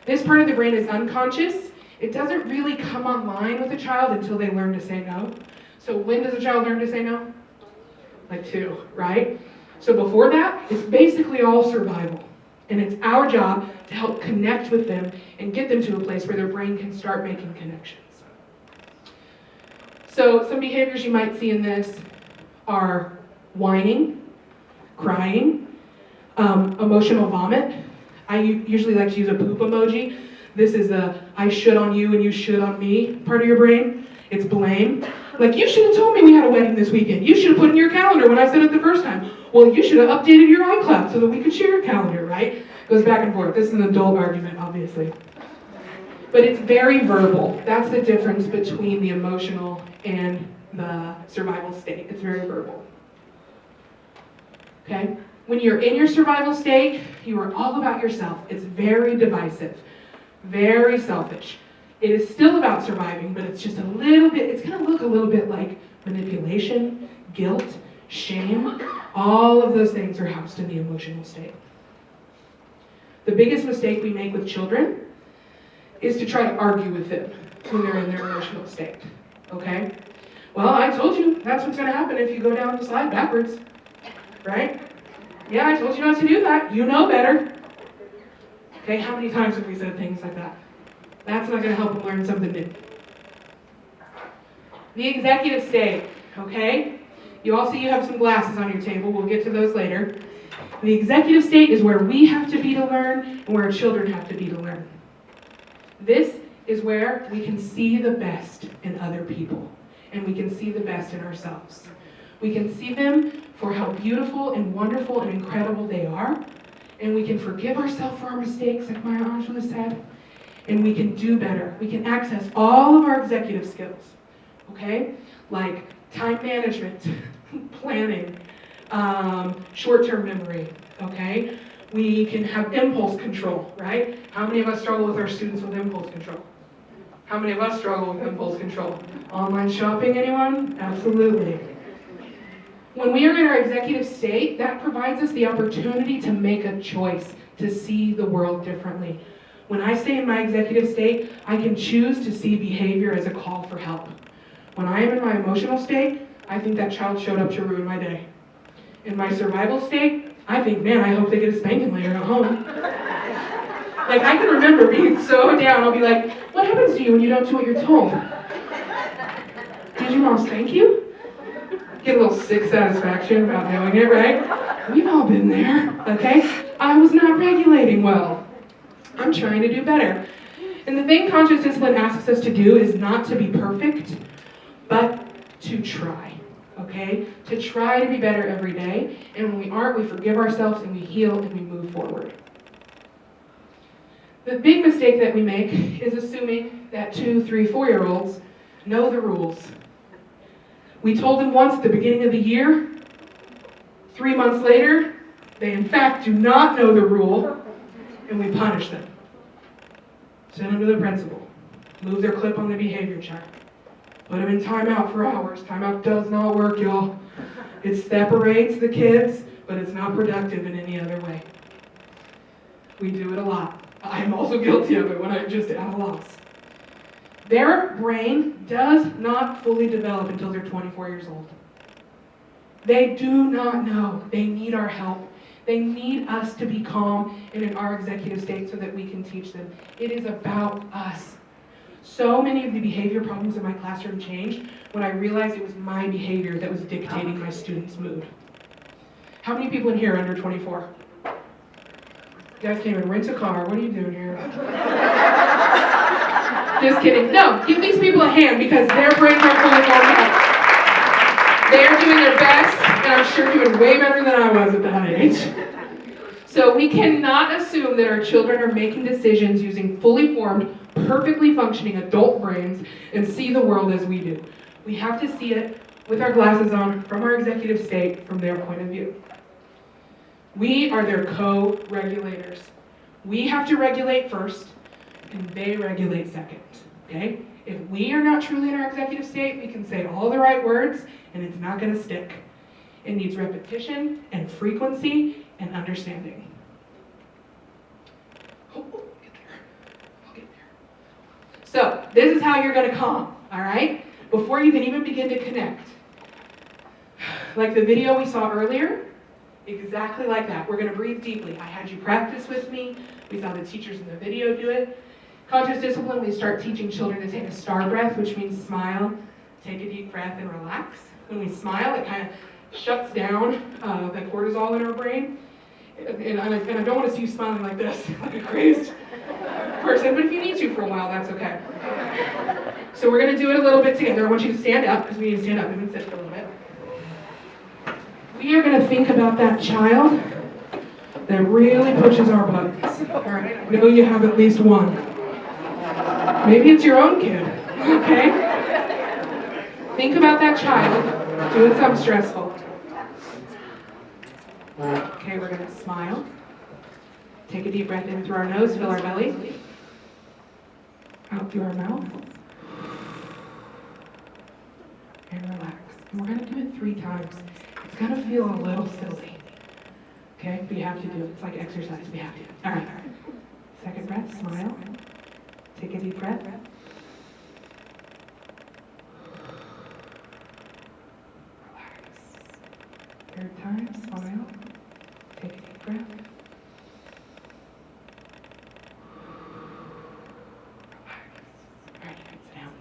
This part of the brain is unconscious. It doesn't really come online with a child until they learn to say no. So when does a child learn to say no? Like 2, right? So before that, it's basically all survival. And it's our job to help connect with them and get them to a place where their brain can start making connections. So some behaviors you might see in this are whining, crying, emotional vomit. I usually like to use a poop emoji. This is a I should on you and you should on me part of your brain. It's blame. Like, you should have told me we had a wedding this weekend. You should have put it in your calendar when I said it the first time. Well, you should have updated your iCloud so that we could share a calendar, right? Goes back and forth. This is an adult argument, obviously. But it's very verbal. That's the difference between the emotional and the survival state. It's very verbal. Okay? When you're in your survival state, you are all about yourself. It's very divisive, very selfish. It is still about surviving, but it's just a little bit, it's going to look a little bit like manipulation, guilt, shame. All of those things are housed in the emotional state. The biggest mistake we make with children is to try to argue with them when they're in their emotional state. Okay? Well, I told you that's what's going to happen if you go down the slide backwards. Right? Yeah, I told you not to do that. You know better. Okay, how many times have we said things like that? That's not going to help them learn something new. The executive state, okay? You all see you have some glasses on your table. We'll get to those later. The executive state is where we have to be to learn and where our children have to be to learn. This is where we can see the best in other people and we can see the best in ourselves. We can see them for how beautiful and wonderful and incredible they are, and we can forgive ourselves for our mistakes, like Maya Angelou said, and we can do better. We can access all of our executive skills, okay? Like time management, planning, short-term memory, okay? We can have impulse control, right? How many of us struggle with our students with impulse control? How many of us struggle with impulse control? Online shopping, anyone? Absolutely. When we are in our executive state, that provides us the opportunity to make a choice, to see the world differently. When I stay in my executive state, I can choose to see behavior as a call for help. When I am in my emotional state, I think that child showed up to ruin my day. In my survival state, I think, man, I hope they get a spanking later at home. Like, I can remember being so down, I'll be like, what happens to you when you don't do what you're told? Did your mom spank you? Get a little sick satisfaction about knowing it, right? We've all been there, okay? I was not regulating well. I'm trying to do better. And the thing conscious discipline asks us to do is not to be perfect, but to try, okay? To try to be better every day. And when we aren't, we forgive ourselves and we heal and we move forward. The big mistake that we make is assuming that 2, 3, 4-year-olds know the rules. We told them once at the beginning of the year, 3 months later, they in fact do not know the rule, and we punish them. Send them to the principal, move their clip on the behavior chart, put them in timeout for hours. Timeout does not work, y'all. It separates the kids, but it's not productive in any other way. We do it a lot. I'm also guilty of it when I'm just at a loss. Their brain does not fully develop until they're 24 years old. They do not know. They need our help. They need us to be calm and in our executive state so that we can teach them. It is about us. So many of the behavior problems in my classroom changed when I realized it was my behavior that was dictating my students' mood. How many people in here are under 24? You guys came and rent a car. What are you doing here? Just kidding. No, give these people a hand because their brains are fully formed up. They are doing their best, and I'm sure doing way better than I was at that age. So we cannot assume that our children are making decisions using fully formed, perfectly functioning adult brains and see the world as we do. We have to see it with our glasses on, from our executive state, from their point of view. We are their co-regulators. We have to regulate first, and they regulate second, okay? If we are not truly in our executive state, we can say all the right words, and it's not gonna stick. It needs repetition and frequency and understanding. Oh, I'll get there. So, this is how you're gonna calm, all right? Before you can even begin to connect. Like the video we saw earlier, exactly like that. We're gonna breathe deeply. I had you practice with me. We saw the teachers in the video do it. Conscious discipline, we start teaching children to take a star breath, which means smile, take a deep breath, and relax. When we smile, it kind of shuts down the cortisol in our brain. And I don't want to see you smiling like this, like a crazed person, but if you need to for a while, that's okay. So we're going to do it a little bit together. I want you to stand up, because we need to stand up and sit for a little bit. We are going to think about that child that really pushes our buttons. All right, I know you have at least one. Maybe it's your own kid, okay? Think about that child doing something stressful. Okay, we're going to smile. Take a deep breath in through our nose, fill our belly. Out through our mouth. And relax. And we're going to do it 3 times. It's going to feel a little silly. Okay, but you have to do it. It's like exercise. We have to. All right. Second breath, smile. Take a deep breath. Relax. Third time, smile. Take a deep breath. Relax. All right, sit down.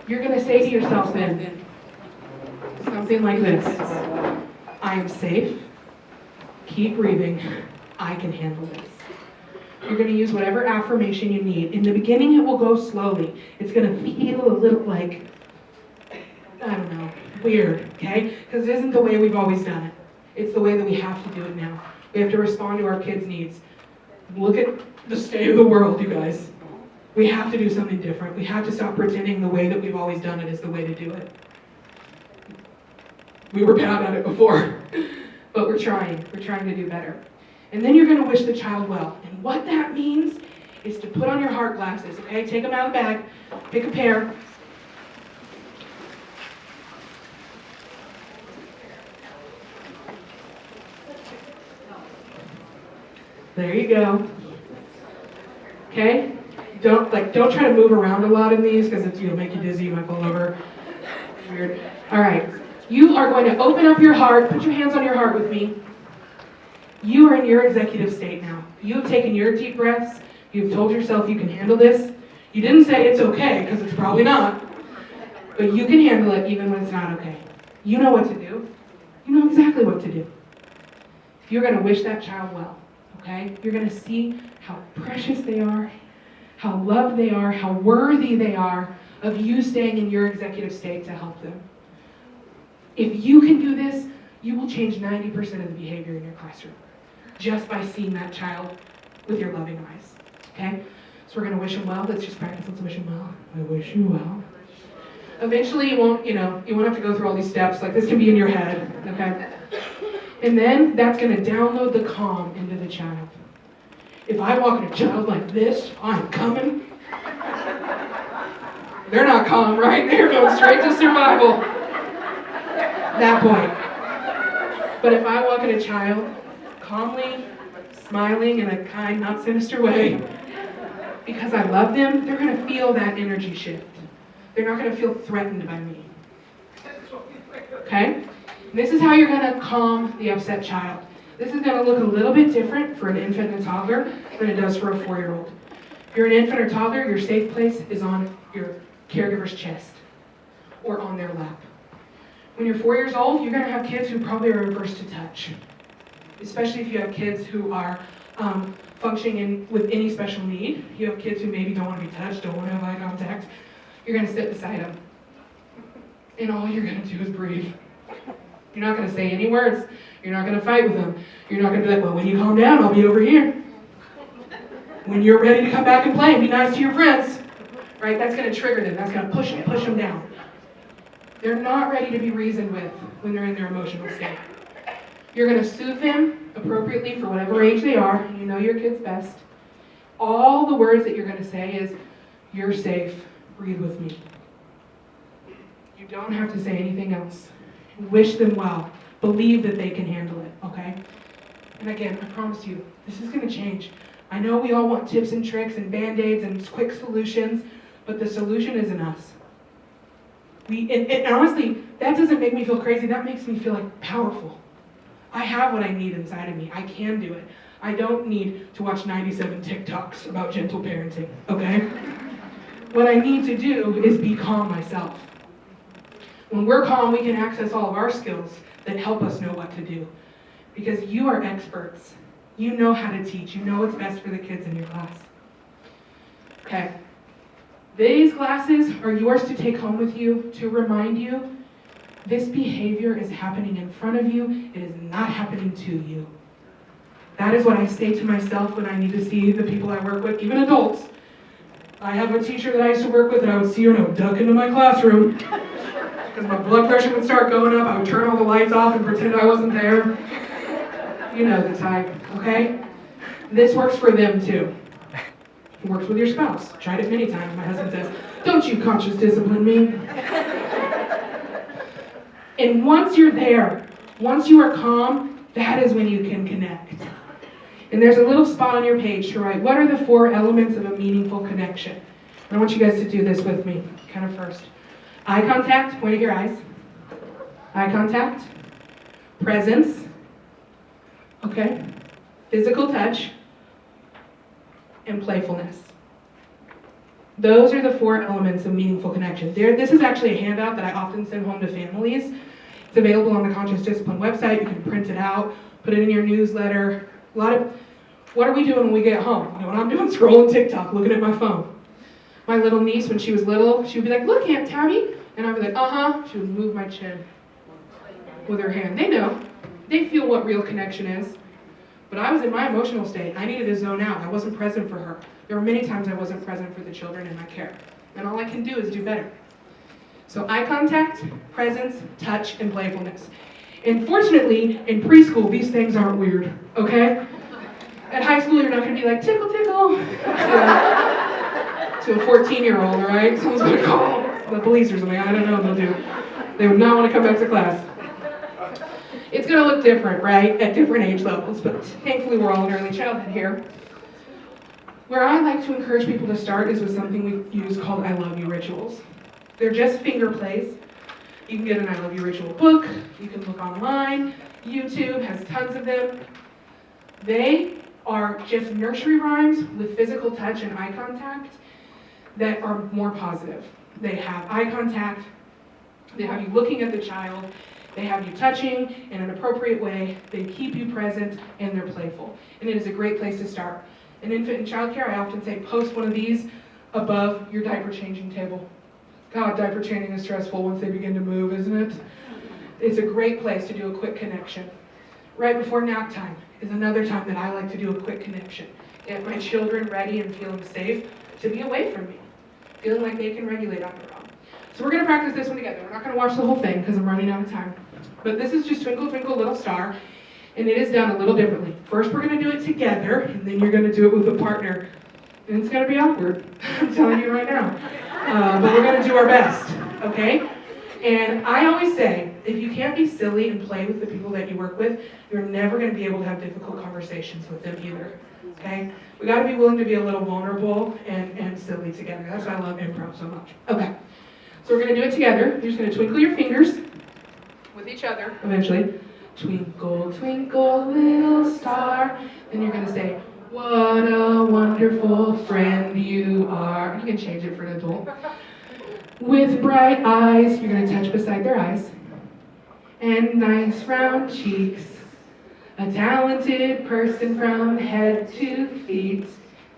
You're going to say to yourself then, something like this. I am safe. Keep breathing. I can handle this. You're going to use whatever affirmation you need. In the beginning, it will go slowly. It's going to feel a little like, I don't know, weird, okay? Because it isn't the way we've always done it. It's the way that we have to do it now. We have to respond to our kids' needs. Look at the state of the world, you guys. We have to do something different. We have to stop pretending the way that we've always done it is the way to do it. We were bad at it before, but we're trying. We're trying to do better. And then you're going to wish the child well. And what that means is to put on your heart glasses, okay? Take them out of the bag. Pick a pair. There you go. Okay? Don't try to move around a lot in these because it'll make you dizzy. You might fall over. Weird. All right. You are going to open up your heart. Put your hands on your heart with me. You are in your executive state now. You have taken your deep breaths. You've told yourself you can handle this. You didn't say it's okay, because it's probably not. But you can handle it even when it's not okay. You know what to do. You know exactly what to do. You're going to wish that child well, okay? You're going to see how precious they are, how loved they are, how worthy they are of you staying in your executive state to help them. If you can do this, you will change 90% of the behavior in your classroom just by seeing that child with your loving eyes, okay? So we're going to wish them well. Let's just practice. Let's wish them well. I wish you well. Eventually, you won't have to go through all these steps. Like, this can be in your head, okay? And then that's going to download the calm into the child. If I walk at a child like this, I'm coming. They're not calm, right? They're going straight to survival. That point. But if I walk at a child calmly, smiling in a kind, not sinister way, because I love them, they're going to feel that energy shift. They're not going to feel threatened by me. Okay? And this is how you're going to calm the upset child. This is going to look a little bit different for an infant and a toddler than it does for a 4-year-old. If you're an infant or toddler, your safe place is on your caregiver's chest or on their lap. When you're 4 years old, you're going to have kids who probably are averse to touch, especially if you have kids who are functioning with any special need. You have kids who maybe don't want to be touched, don't want to have eye contact. You're going to sit beside them. And all you're going to do is breathe. You're not going to say any words. You're not going to fight with them. You're not going to be like, well, when you calm down, I'll be over here. When you're ready to come back and play and be nice to your friends, right? That's going to trigger them. That's going to push them down. They're not ready to be reasoned with when they're in their emotional state. You're going to soothe them appropriately for whatever age they are. You know your kids best. All the words that you're going to say is, you're safe, breathe with me. You don't have to say anything else. Wish them well. Believe that they can handle it, okay? And again, I promise you, this is going to change. I know we all want tips and tricks and band-aids and quick solutions, but the solution is in us. And honestly, that doesn't make me feel crazy. That makes me feel like powerful. I have what I need inside of me. I can do it. I don't need to watch 97 TikToks about gentle parenting, okay? What I need to do is be calm myself. When we're calm, we can access all of our skills that help us know what to do. Because you are experts. You know how to teach. You know what's best for the kids in your class. Okay. These classes are yours to take home with you to remind you this behavior is happening in front of you. It is not happening to you. That is what I say to myself when I need to see the people I work with, even adults. I have a teacher that I used to work with, and I would see her and I would duck into my classroom because my blood pressure would start going up. I would turn all the lights off and pretend I wasn't there. You know the type, okay? This works for them too. It works with your spouse. Tried it many times. My husband says, "Don't you conscious discipline me." And once you're there, once you are calm, that is when you can connect. And there's a little spot on your page to write, what are the 4 elements of a meaningful connection? And I want you guys to do this with me, kind of first. Eye contact, point at your eyes. Eye contact. Presence. Okay. Physical touch. And playfulness. Those are the 4 elements of meaningful connection. This is actually a handout that I often send home to families. It's available on the Conscious Discipline website. You can print it out, put it in your newsletter. What are we doing when we get home? You know what I'm doing? Scrolling TikTok, looking at my phone. My little niece, when she was little, she would be like, "Look, Aunt Tabby." And I'd be like, "Uh-huh." She would move my chin with her hand. They know. They feel what real connection is. But I was in my emotional state. I needed to zone out. I wasn't present for her. There were many times I wasn't present for the children in my care. And all I can do is do better. So eye contact, presence, touch, and playfulness. And fortunately, in preschool, these things aren't weird, okay? At high school, you're not going to be like, tickle, tickle, to a 14-year-old, all right? Someone's going to call the police or something. I don't know what they'll do. They would not want to come back to class. It's going to look different, right, at different age levels, but thankfully we're all in early childhood here. Where I like to encourage people to start is with something we use called I love you rituals. They're just finger plays. You can get an I love you ritual book. You can look online. YouTube has tons of them. They are just nursery rhymes with physical touch and eye contact that are more positive. They have eye contact. They have you looking at the child. They have you touching in an appropriate way. They keep you present, and they're playful. And it is a great place to start. In infant and child care, I often say post one of these above your diaper changing table. God, diaper changing is stressful once they begin to move, isn't it? It's a great place to do a quick connection. Right before nap time is another time that I like to do a quick connection. Get my children ready and feeling safe to be away from me, feeling like they can regulate on their own. So we're going to practice this one together. We're not going to watch the whole thing because I'm running out of time. But this is just Twinkle, Twinkle, Little Star, and it is done a little differently. First, we're going to do it together, and then you're going to do it with a partner. And it's going to be awkward, I'm telling you right now. But we're going to do our best, okay? And I always say, if you can't be silly and play with the people that you work with, you're never going to be able to have difficult conversations with them either, okay? We got to be willing to be a little vulnerable and silly together. That's why I love improv so much. Okay, so we're going to do it together. You're just going to twinkle your fingers with each other eventually. Twinkle, twinkle, little star. Then you're going to say, what a wonderful friend you are. You can change it for an adult. With bright eyes, you're going to touch beside their eyes. And nice round cheeks. A talented person from head to feet.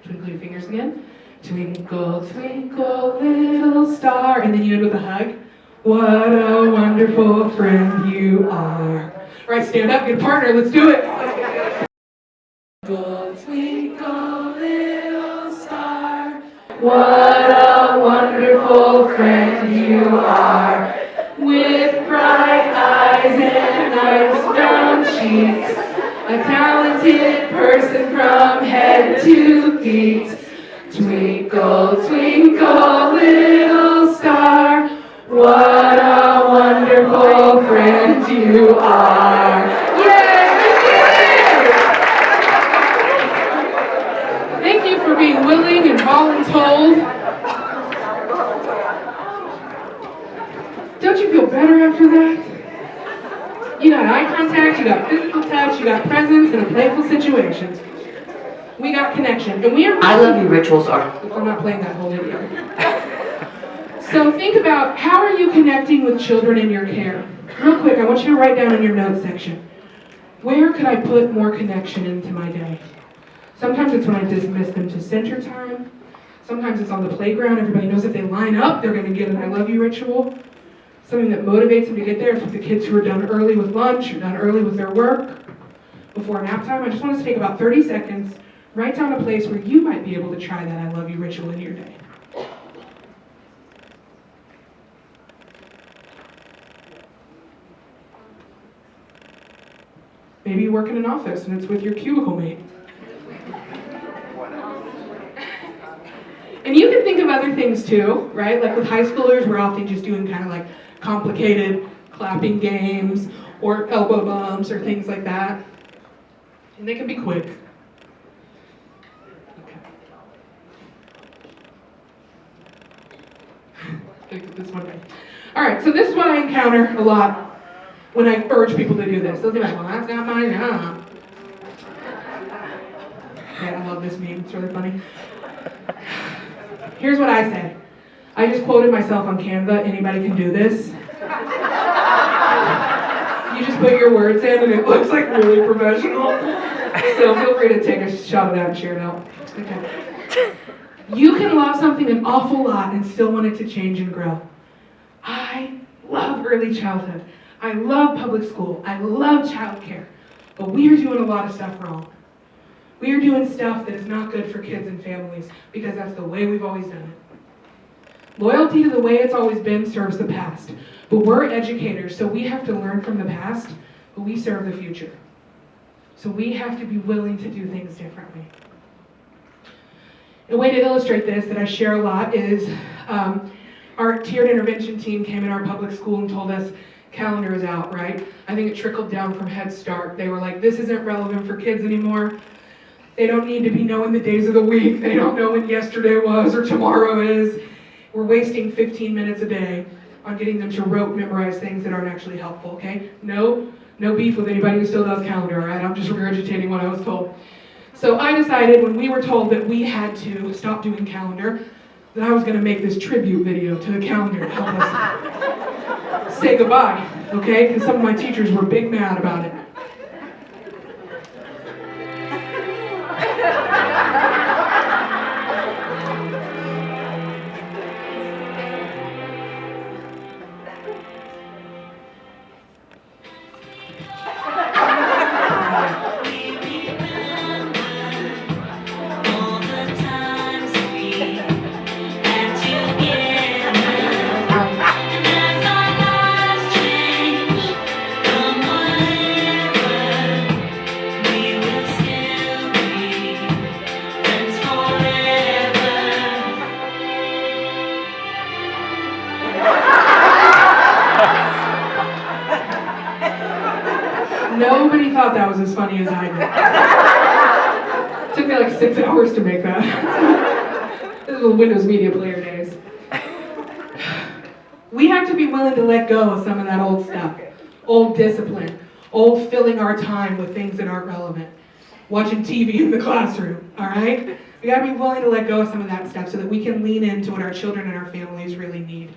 Twinkle your fingers again. Twinkle, twinkle, little star. And then you end with a hug. What a wonderful friend you are. All right, stand up, get a partner, let's do it. Twinkle, twinkle, little star. What a wonderful friend you are. With bright eyes and nice round cheeks. A talented person from head to feet. Twinkle, twinkle, little star. What a wonderful friend you are. Yay! Thank you for being willing and voluntold. Don't you feel better after that? You got eye contact, you got physical touch, you got presence in a playful situation. We got connection, and we are. I love you rituals are. I'm not playing that whole video. So think about, how are you connecting with children in your care? Real quick, I want you to write down in your notes section, where could I put more connection into my day? Sometimes it's when I dismiss them to center time. Sometimes it's on the playground. Everybody knows if they line up, they're going to get an I love you ritual. Something that motivates them to get there. It's with the kids who are done early with lunch or done early with their work before nap time. I just want us to take about 30 seconds, write down a place where you might be able to try that I love you ritual in your day. Maybe you work in an office and it's with your cubicle mate. And you can think of other things too, right? Like with high schoolers, we're often just doing kind of like complicated clapping games or elbow bumps or things like that. And they can be quick. Okay. This one way. All right, so this is what I encounter a lot when I urge people to do this. They'll be like, well, that's not my job. Yeah, I love this meme. It's really funny. Here's what I say. I just quoted myself on Canva. Anybody can do this. You just put your words in and it looks like really professional. So feel free to take a shot of that and share it out. Okay. You can love something an awful lot and still want it to change and grow. I love early childhood. I love public school. I love childcare. But we are doing a lot of stuff wrong. We are doing stuff that is not good for kids and families because that's the way we've always done it. Loyalty to the way it's always been serves the past. But we're educators, so we have to learn from the past, but we serve the future. So we have to be willing to do things differently. A way to illustrate this that I share a lot is our tiered intervention team came in our public school and told us calendar is out, right? I think it trickled down from Head Start. They were like, this isn't relevant for kids anymore. They don't need to be knowing the days of the week. They don't know when yesterday was or tomorrow is. We're wasting 15 minutes a day on getting them to rote memorize things that aren't actually helpful, okay? No beef with anybody who still does calendar, all right? I'm just regurgitating what I was told. So I decided when we were told that we had to stop doing calendar, that I was gonna make this tribute video to the calendar to help us say goodbye, okay? Because some of my teachers were big mad about it. Nobody thought that was as funny as I did. It took me like 6 hours to make that. This was Windows Media Player days. We have to be willing to let go of some of that old stuff. Old discipline. Old filling our time with things that aren't relevant. Watching TV in the classroom, all right? We gotta be willing to let go of some of that stuff so that we can lean into what our children and our families really need.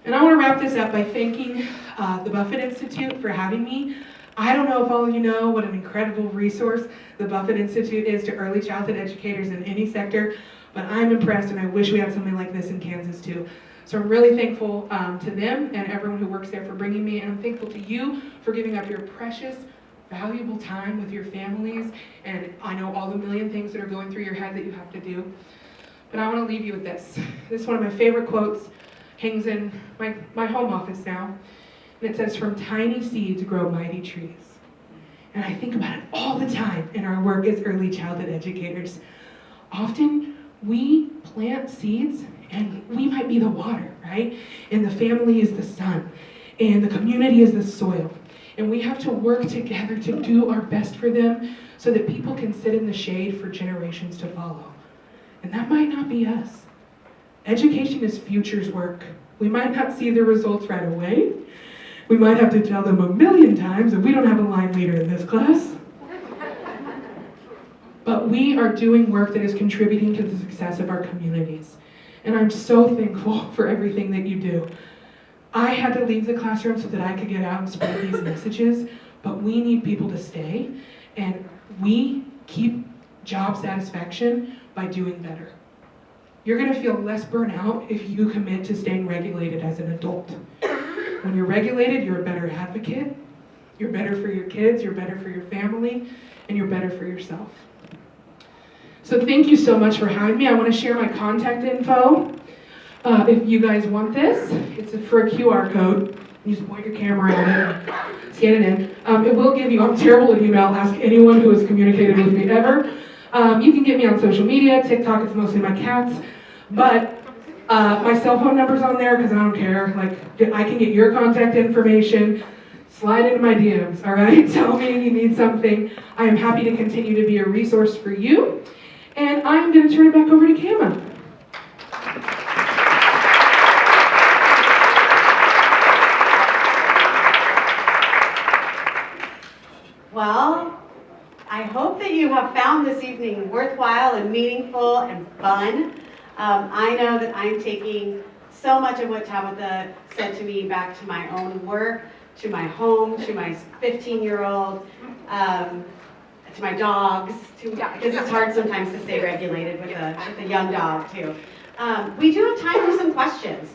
And I want to wrap this up by thanking the Buffett Institute for having me. I don't know if all of you know what an incredible resource the Buffett Institute is to early childhood educators in any sector, but I'm impressed and I wish we had something like this in Kansas too. So I'm really thankful to them and everyone who works there for bringing me, and I'm thankful to you for giving up your precious, valuable time with your families, and I know all the million things that are going through your head that you have to do. But I want to leave you with this. This is one of my favorite quotes, hangs in my home office now, and it says, "From tiny seeds grow mighty trees." And I think about it all the time in our work as early childhood educators. Often we plant seeds and we might be the water, right? And the family is the sun, and the community is the soil. And we have to work together to do our best for them so that people can sit in the shade for generations to follow. And that might not be us. Education is futures work. We might not see the results right away. We might have to tell them a million times that we don't have a line leader in this class. But we are doing work that is contributing to the success of our communities. And I'm so thankful for everything that you do. I had to leave the classroom so that I could get out and spread these messages, but we need people to stay, and we keep job satisfaction by doing better. You're gonna feel less burnout if you commit to staying regulated as an adult. When you're regulated, you're a better advocate, you're better for your kids, you're better for your family, and you're better for yourself. So thank you so much for having me. I want to share my contact info. If you guys want this, it's for a QR code. You just point your camera at it and scan it in. It will give you, I'm terrible at email, ask anyone who has communicated with me ever. You can get me on social media, TikTok, it's mostly my cats. But my cell phone number's on there because I don't care. Like, I can get your contact information. Slide into my DMs, all right? Tell me you need something. I am happy to continue to be a resource for you. And I'm going to turn it back over to Kama. Well, I hope that you have found this evening worthwhile and meaningful and fun. I know that I'm taking so much of what Tabatha said to me back to my own work, to my home, to my 15-year-old, to my dogs, because it's hard sometimes to stay regulated with a young dog too. We do have time for some questions.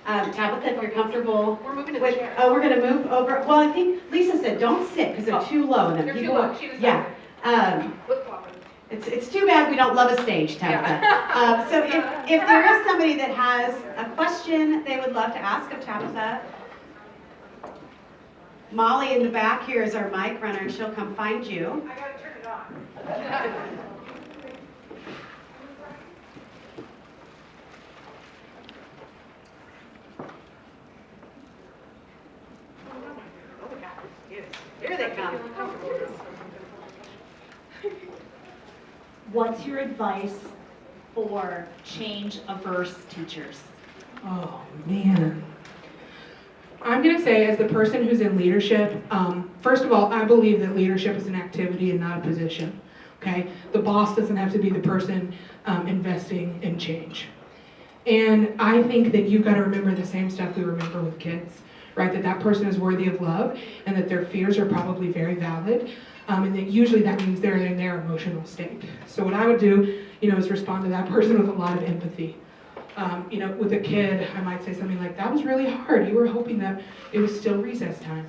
Tabatha, if you're comfortable. We're moving to the chair. Oh, we're going to move over. Well, I think Lisa said don't sit because they're too low. And then They're people, too low. She was yeah. It's too bad we don't love a stage, Tabatha. So if there is somebody that has a question they would love to ask of Tabatha, Molly in the back here is our mic runner, and she'll come find you. I gotta turn it on. Here they come. What's your advice for change-averse teachers? Oh, man. I'm going to say, as the person who's in leadership, first of all, I believe that leadership is an activity and not a position, okay? The boss doesn't have to be the person investing in change. And I think that you've got to remember the same stuff we remember with kids, right? That person is worthy of love, and that their fears are probably very valid, and that usually that means they're in their emotional state. So what I would do, is respond to that person with a lot of empathy. With a kid, I might say something like, "That was really hard. You were hoping that it was still recess time."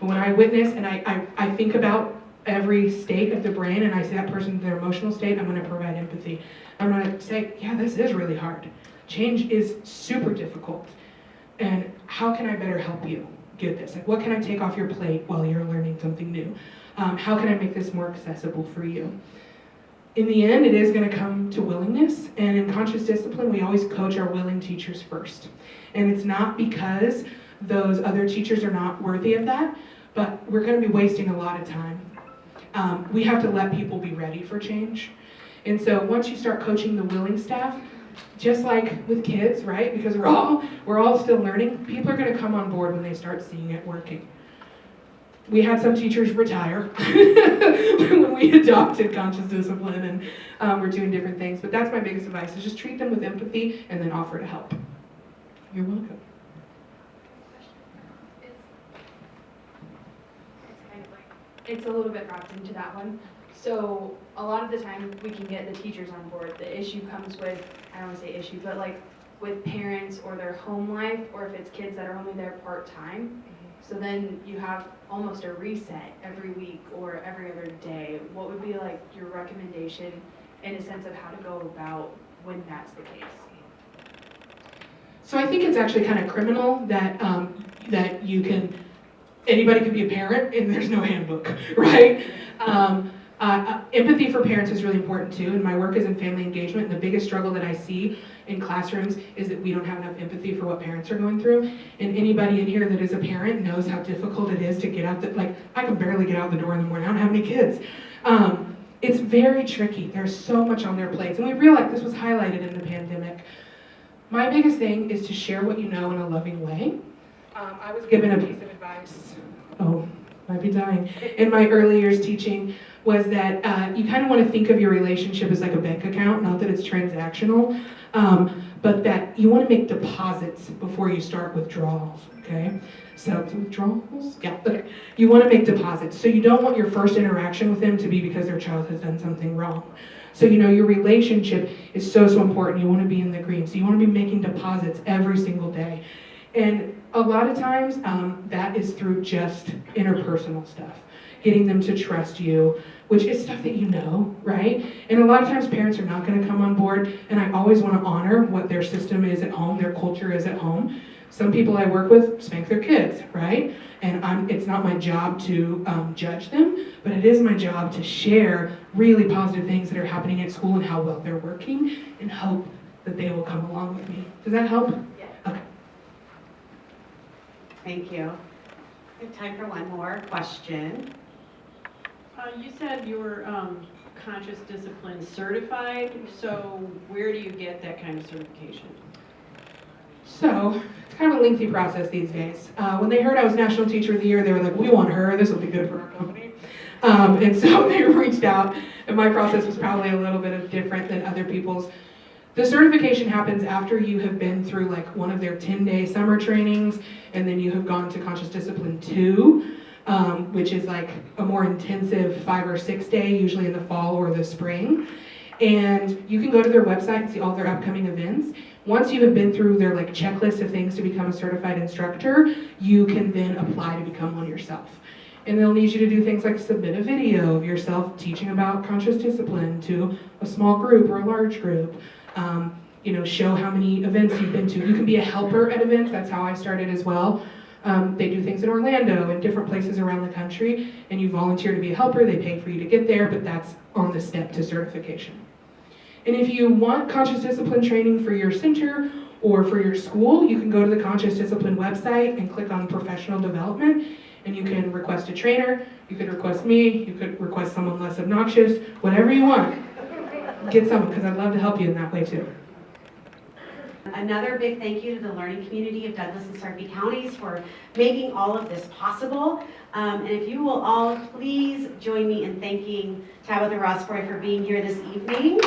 But when I witness and I think about every state of the brain and I see that person in their emotional state, I'm going to provide empathy. I'm going to say, yeah, this is really hard. Change is super difficult. And how can I better help you get this? Like, what can I take off your plate while you're learning something new? How can I make this more accessible for you? In the end, it is going to come to willingness, and in conscious discipline, we always coach our willing teachers first. And it's not because those other teachers are not worthy of that, but we're going to be wasting a lot of time. We have to let people be ready for change. And so once you start coaching the willing staff, just like with kids, right? Because we're all still learning, people are going to come on board when they start seeing it working. We had some teachers retire when we adopted conscious discipline, and we're doing different things. But that's my biggest advice, is just treat them with empathy and then offer to help. You're welcome. it's a little bit wrapped into that one. So a lot of the time we can get the teachers on board. The issue comes with, I don't want to say issue, but like with parents or their home life, or if it's kids that are only there part-time. So then you have almost a reset every week or every other day. What would be like your recommendation in a sense of how to go about when that's the case? So I think it's actually kind of criminal that that you can, anybody can be a parent and there's no handbook, right? Empathy for parents is really important too, and my work is in family engagement, and the biggest struggle that I see in classrooms is that we don't have enough empathy for what parents are going through. And anybody in here that is a parent knows how difficult it is to get out, like I can barely get out the door in the morning, I don't have any kids. It's very tricky, there's so much on their plates, and we realized this was highlighted in the pandemic. My biggest thing is to share what you know in a loving way. I was given a piece of advice, might be dying, in my early years teaching, was that you kind of want to think of your relationship as like a bank account, not that it's transactional, but that you want to make deposits before you start withdrawals, okay? So withdrawals? Yeah, okay. You want to make deposits. So you don't want your first interaction with them to be because their child has done something wrong. So your relationship is so important. You want to be in the green. So you want to be making deposits every single day. And a lot of times that is through just interpersonal stuff. Getting them to trust you, which is stuff that you know, right? And a lot of times parents are not going to come on board, and I always want to honor what their system is at home, their culture is at home. Some people I work with spank their kids, right? And it's not my job to judge them, but it is my job to share really positive things that are happening at school and how well they're working, and hope that they will come along with me. Does that help? Yeah. Okay. Thank you. We have time for one more question. You said you were conscious discipline certified, so where do you get that kind of certification? So, it's kind of a lengthy process these days. When they heard I was National Teacher of the Year, they were like, we want her, this will be good for our company. And so they reached out, and my process was probably a little bit different than other people's. The certification happens after you have been through like one of their 10-day summer trainings, and then you have gone to Conscious Discipline 2, which is like a more intensive 5 or 6 day, usually in the fall or the spring. And you can go to their website and see all their upcoming events. Once you have been through their like checklist of things to become a certified instructor, you can then apply to become one yourself. And they'll need you to do things like submit a video of yourself teaching about conscious discipline to a small group or a large group. Show how many events you've been to. You can be a helper at events, that's how I started as well. They do things in Orlando and different places around the country, and you volunteer to be a helper, they pay for you to get there, but that's on the step to certification. And if you want conscious discipline training for your center or for your school, you can go to the Conscious Discipline website and click on professional development, and you can request a trainer, you could request me, you could request someone less obnoxious, whatever you want. Get someone, because I'd love to help you in that way too. Another big thank you to the learning community of Douglas and Sarpy counties for making all of this possible. And if you will all please join me in thanking Tabatha Rosproy for being here this evening.